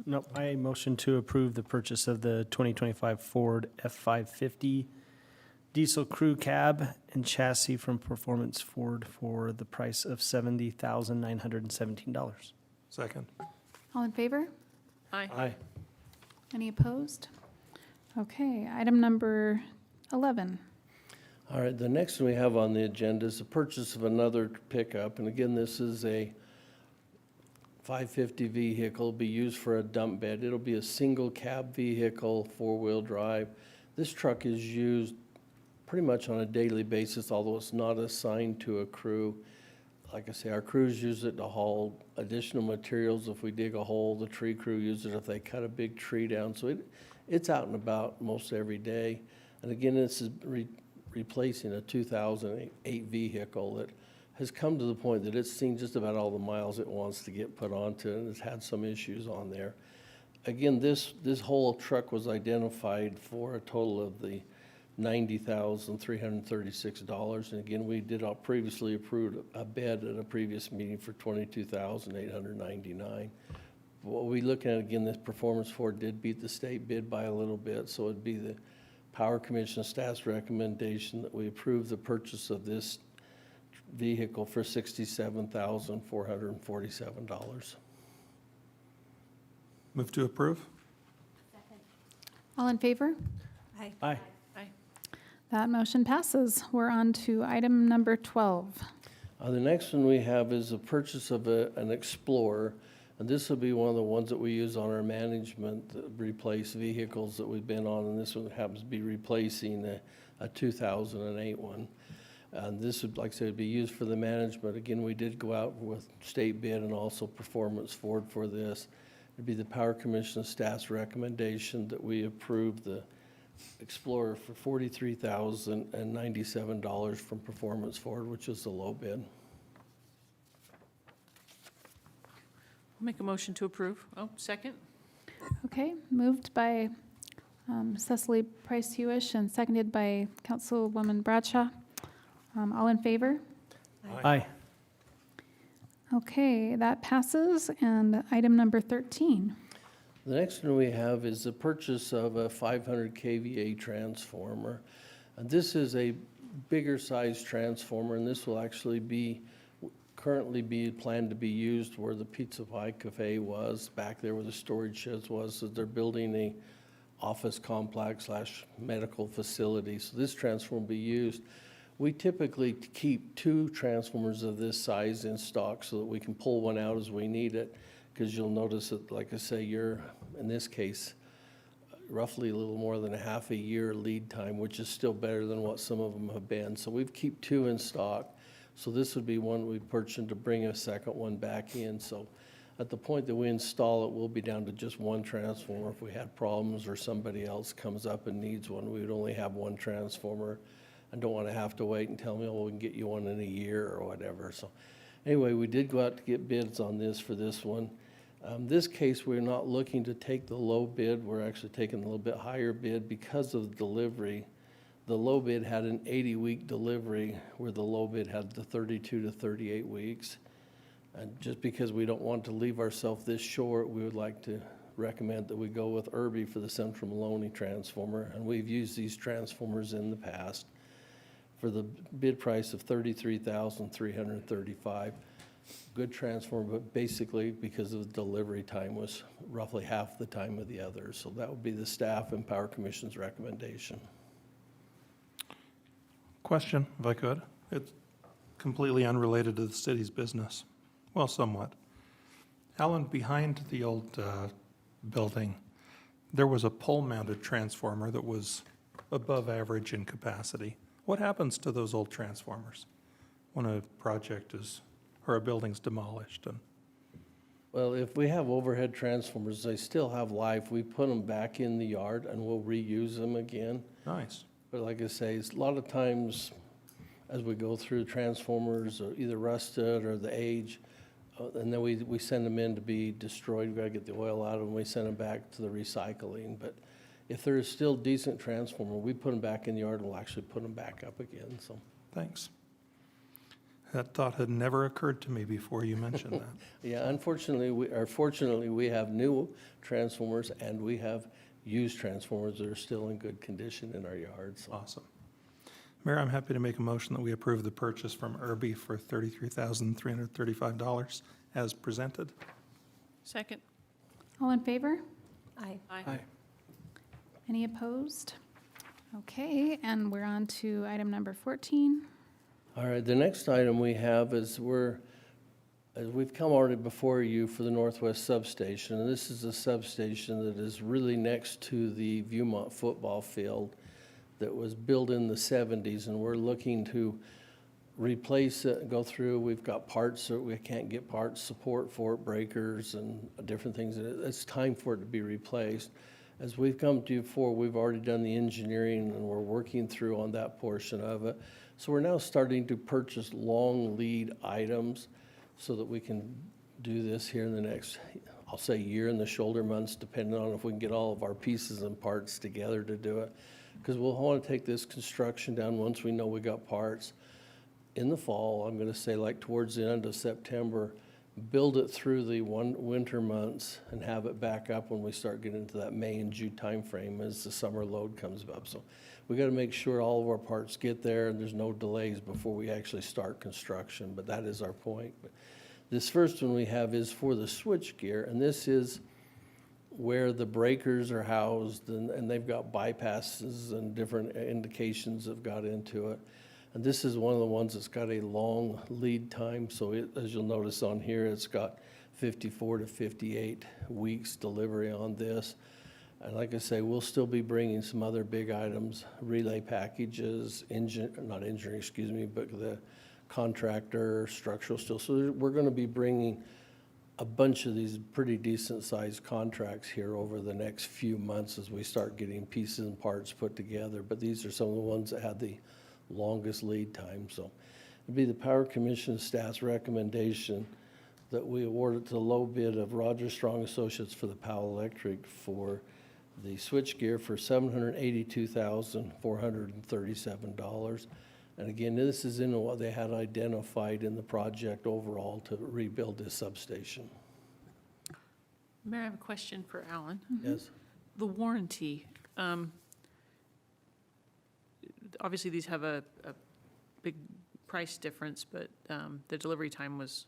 Nope, I motion to approve the purchase of the 2025 Ford F-550 diesel crew cab and chassis from Performance Ford for the price of $70,917. Second. All in favor? Aye. Aye. Any opposed? Okay, item number 11. All right, the next one we have on the agenda is the purchase of another pickup. And again, this is a 550 vehicle, be used for a dump bed. It'll be a single cab vehicle, 4-wheel drive. This truck is used pretty much on a daily basis, although it's not assigned to a crew. Like I say, our crews use it to haul additional materials. If we dig a hole, the tree crew uses it if they cut a big tree down. So it's out and about most every day. And again, this is replacing a 2008 vehicle that has come to the point that it's seen just about all the miles it wants to get put onto, and it's had some issues on there. Again, this whole truck was identified for a total of the $90,336. And again, we did previously approve a bed at a previous meeting for $22,899. What we looking at, again, this Performance Ford did beat the state bid by a little bit, so it'd be the Power Commission staff's recommendation that we approve the purchase of this vehicle for $67,447. Move to approve? All in favor? Aye. Aye. That motion passes. We're on to item number 12. The next one we have is the purchase of an Explorer. And this will be one of the ones that we use on our management, that replace vehicles that we've been on. And this one happens to be replacing a 2008 one. And this would, like I said, be used for the management. Again, we did go out with state bid and also Performance Ford for this. It'd be the Power Commission staff's recommendation that we approve the Explorer for $43,097 from Performance Ford, which is the low bid. I'll make a motion to approve. Oh, second? Okay, moved by Cecily Price Hewish, and seconded by Councilwoman Bradshaw. All in favor? Aye. Okay, that passes. And item number 13. The next one we have is the purchase of a 500 kVA transformer. And this is a bigger size transformer, and this will actually be, currently be planned to be used where the Pizza Pie Cafe was, back there where the storage sheds was. So they're building a office complex / medical facility. So this transformer will be used. We typically keep 2 transformers of this size in stock so that we can pull one out as we need it, because you'll notice that, like I say, you're, in this case, roughly a little more than a half a year lead time, which is still better than what some of them have been. So we've keep 2 in stock. So this would be one we purchased to bring a second one back in. So at the point that we install it, we'll be down to just 1 transformer. If we had problems or somebody else comes up and needs one, we would only have 1 transformer. I don't want to have to wait and tell me, oh, we can get you one in a year or whatever. So anyway, we did go out to get bids on this for this one. This case, we're not looking to take the low bid. We're actually taking a little bit higher bid because of the delivery. The low bid had an 80-week delivery, where the low bid had the 32 to 38 weeks. And just because we don't want to leave ourselves this short, we would like to recommend that we go with Irby for the Central Maloney transformer. And we've used these transformers in the past for the bid price of $33,335. Good transformer, but basically because of the delivery time was roughly half the time of the others. So that would be the staff and Power Commission's recommendation. Question, if I could. It's completely unrelated to the city's business. Well, somewhat. Alan, behind the old building, there was a pole-mounted transformer that was above average in capacity. What happens to those old transformers when a project is, or a building's demolished? And Well, if we have overhead transformers, they still have life. We put them back in the yard and we'll reuse them again. nice. But like I say, it's a lot of times as we go through transformers are either rusted or the age, and then we send them in to be destroyed. We gotta get the oil out of them. We send them back to the recycling. But if there is still decent transformer, we put them back in the yard and we'll actually put them back up again, so. Thanks. That thought had never occurred to me before you mentioned that. Yeah, fortunately, we have new transformers and we have used transformers that are still in good condition in our yards. Awesome. Mayor, I'm happy to make a motion that we approve the purchase from Irby for $33,335 as presented. Second. All in favor? Aye. Aye. Any opposed? Okay, and we're on to item number 14. All right, the next item we have is we've come already before you for the Northwest Substation, and this is a substation that is really next to the Viewmont football field that was built in the 70s, and we're looking to replace it and go through. We've got parts that we can't get parts support for it, breakers and different things. It's time for it to be replaced. As we've come to you before, we've already done the engineering and we're working through on that portion of it. So we're now starting to purchase long lead items so that we can do this here in the next, I'll say year in the shoulder months, depending on if we can get all of our pieces and parts together to do it. Because we'll want to take this construction down once we know we got parts. In the fall, I'm going to say like towards the end of September, build it through the winter months and have it back up when we start getting into that May and June timeframe as the summer load comes up. So we got to make sure all of our parts get there and there's no delays before we actually start construction, but that is our point. But this first one we have is for the switch gear, and this is where the breakers are housed, and they've got bypasses and different indications have got into it. And this is one of the ones that's got a long lead time. So as you'll notice on here, it's got 54 to 58 weeks delivery on this. And like I say, we'll still be bringing some other big items, relay packages, but the contractor, structural steel. So we're going to be bringing a bunch of these pretty decent sized contracts here over the next few months as we start getting pieces and parts put together. But these are some of the ones that had the longest lead time. So it'd be the Power Commission staff's recommendation that we award it to the low bid of Roger Strong Associates for the Powell Electric for the switchgear for $782,437. And again, this is in what they had identified in the project overall to rebuild this substation. Mayor, I have a question for Alan. Yes? The warranty, obviously these have a big price difference, but the delivery time was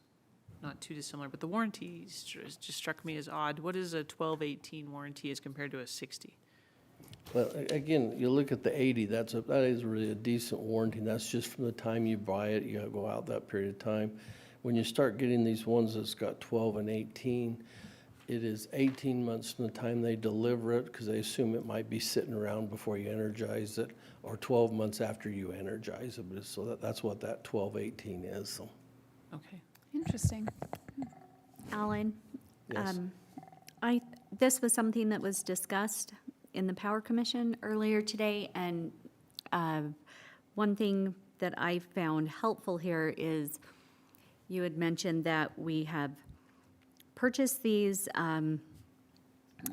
not too dissimilar, but the warranty just struck me as odd. What is a 12-18 warranty as compared to a 60? Well, again, you look at the 80, that is really a decent warranty. That's just from the time you buy it, you gotta go out that period of time. When you start getting these ones that's got 12 and 18, it is 18 months from the time they deliver it, because they assume it might be sitting around before you energize it, or 12 months after you energize it. So that's what that 12-18 is, so. Okay. Interesting. Alan? Yes. This was something that was discussed in the Power Commission earlier today, and one thing that I found helpful here is you had mentioned that we have purchased these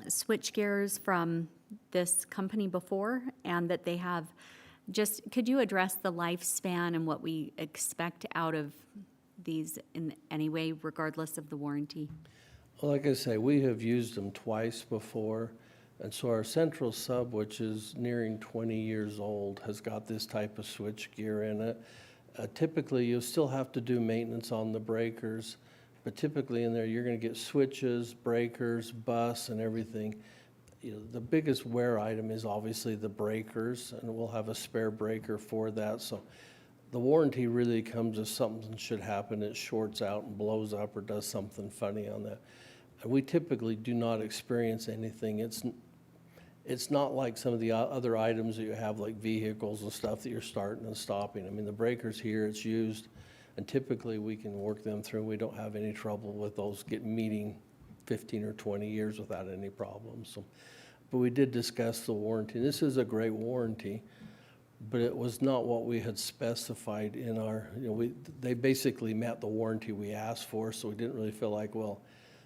switch gears from this company before, and that they have could you address the lifespan and what we expect out of these in any way, regardless of the warranty? Well, like I say, we have used them twice before, and so our central sub, which is nearing 20 years old, has got this type of switch gear in it. Typically, you'll still have to do maintenance on the breakers, but typically in there, you're gonna get switches, breakers, bus, and everything. You know, the biggest wear item is obviously the breakers, and we'll have a spare breaker for that, so the warranty really comes if something should happen, it shorts out and blows up or does something funny on that. And we typically do not experience anything. It's not like some of the other items that you have, like vehicles and stuff that you're starting and stopping. I mean, the breakers here, it's used, and typically we can work them through. We don't have any trouble with those meeting 15 or 20 years without any problems. So, but we did discuss the warranty. This is a great warranty, but it was not what we had specified in our, they basically met the warranty we asked for, so we didn't really feel like, well,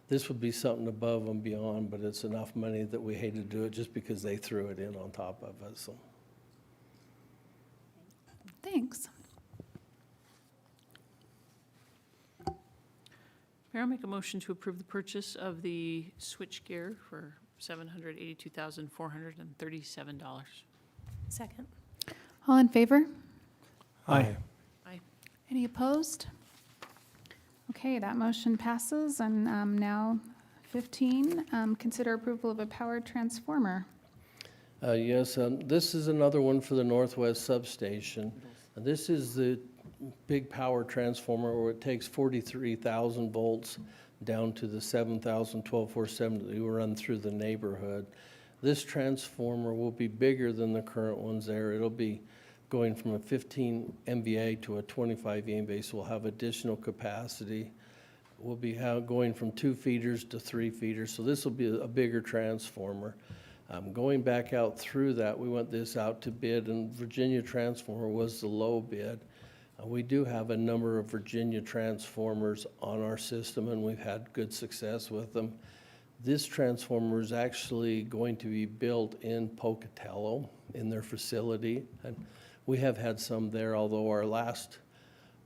this would be something above and beyond, but it's enough money that we hated to do it just because they threw it in on top of us, so. Thanks. Mayor, I'll make a motion to approve the purchase of the switchgear for $782,437. Second. All in favor? Aye. Aye. Any opposed? Okay, that motion passes, and now 15, consider approval of a power transformer. Yes, this is another one for the Northwest Substation. This is the big power transformer where it takes 43,000 volts down to the 7,000, 12,470 that we run through the neighborhood. This transformer will be bigger than the current ones there. It'll be going from a 15 MVA to a 25 MVA, so we'll have additional capacity. We'll be going from 2 feeders to 3 feeders, so this will be a bigger transformer. Going back out through that, we went this out to bid, and Virginia Transformer was the low bid. We do have a number of Virginia transformers on our system, and we've had good success with them. This transformer is actually going to be built in Pocatello in their facility, and we have had some there, although our last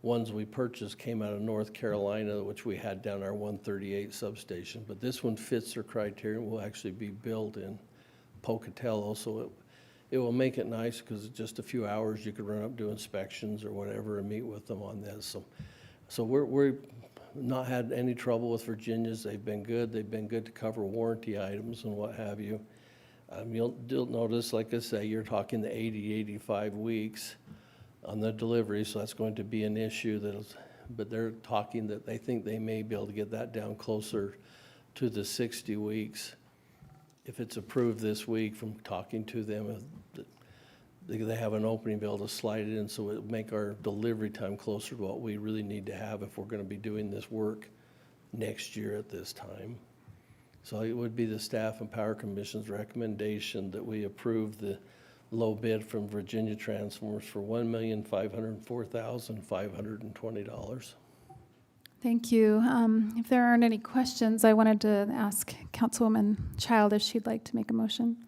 ones we purchased came out of North Carolina, which we had down our 138 substation. But this one fits their criteria and will actually be built in Pocatello, so it will make it nice because just a few hours you could run up, do inspections or whatever, and meet with them on this. So we're not had any trouble with Virginias. They've been good. They've been good to cover warranty items and what have you. You'll notice, like I say, you're talking the 80, 85 weeks on the delivery, so that's going to be an issue. But they're talking that they think they may be able to get that down closer to the 60 weeks. If it's approved this week from talking to them, they have an opening, be able to slide it in, so it'll make our delivery time closer to what we really need to have if we're going to be doing this work next year at this time. So it would be the staff and Power Commission's recommendation that we approve the low bid from Virginia Transformers for $1,504,520. Thank you. If there aren't any questions, I wanted to ask Councilwoman Child if she'd like to make a motion.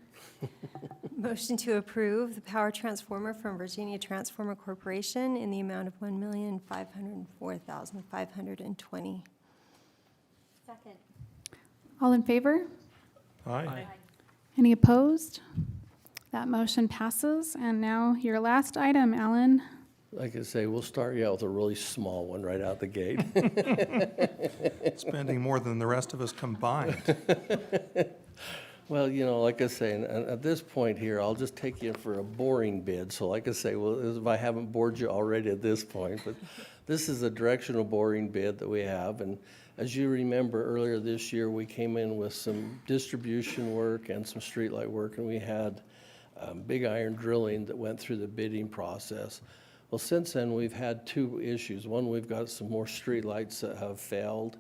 Motion to approve the power transformer from Virginia Transformer Corporation in the amount of $1,504,520. Second. All in favor? Aye. Any opposed? That motion passes. And now your last item, Alan. Like I say, we'll start you out with a really small one right out the gate. Spending more than the rest of us combined. Well, like I say, and at this point here, I'll just take you for a boring bid. So like I say, well, if I haven't bored you already at this point, but this is a directional boring bid that we have. And as you remember, earlier this year, we came in with some distribution work and some streetlight work, and we had big iron drilling that went through the bidding process. Well, since then, we've had two issues. One, we've got some more streetlights that have failed,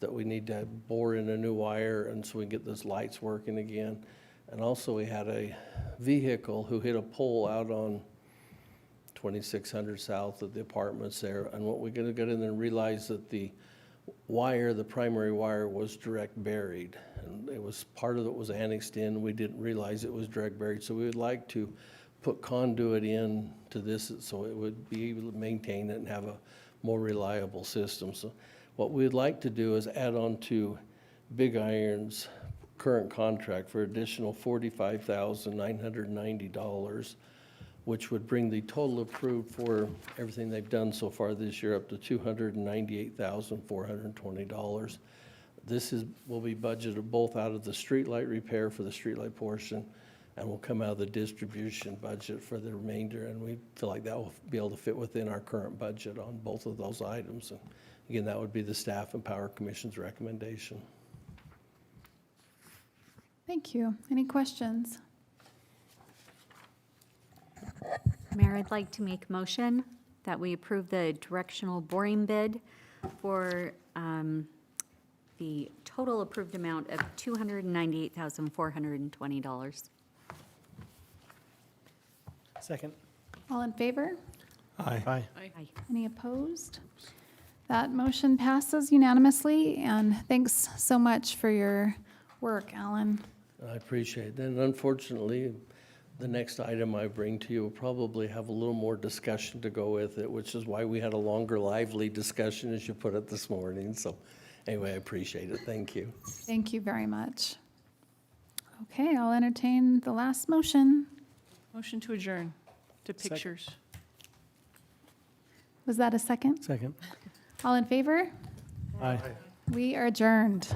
that we need to bore in a new wire, and so we can get those lights working again. And also, we had a vehicle who hit a pole out on 2600 south of the apartments there. And what we got in there and realized that the wire, the primary wire, was direct buried. And it was, part of it was annexed in. We didn't realize it was direct buried. So we would like to put conduit in to this so it would be able to maintain it and have a more reliable system. So what we'd like to do is add on to Big Iron's current contract for additional $45,990, which would bring the total approved for everything they've done so far this year up to $298,420. This will be budgeted both out of the streetlight repair for the streetlight portion, and will come out of the distribution budget for the remainder, and we feel like that will be able to fit within our current budget on both of those items. And again, that would be the Staff and Power Commission's recommendation. Thank you. Any questions? Mayor, I'd like to make a motion that we approve the directional boring bid for the total approved amount of $298,420. Second. All in favor? Aye. Aye. Aye. Any opposed? That motion passes unanimously, and thanks so much for your work, Alan. I appreciate it. And unfortunately, the next item I bring to you will probably have a little more discussion to go with it, which is why we had a longer, lively discussion, as you put it this morning. So anyway, I appreciate it. Thank you. Thank you very much. Okay, I'll entertain the last motion. Motion to adjourn to pictures. Was that a second? Second. All in favor? Aye. We are adjourned.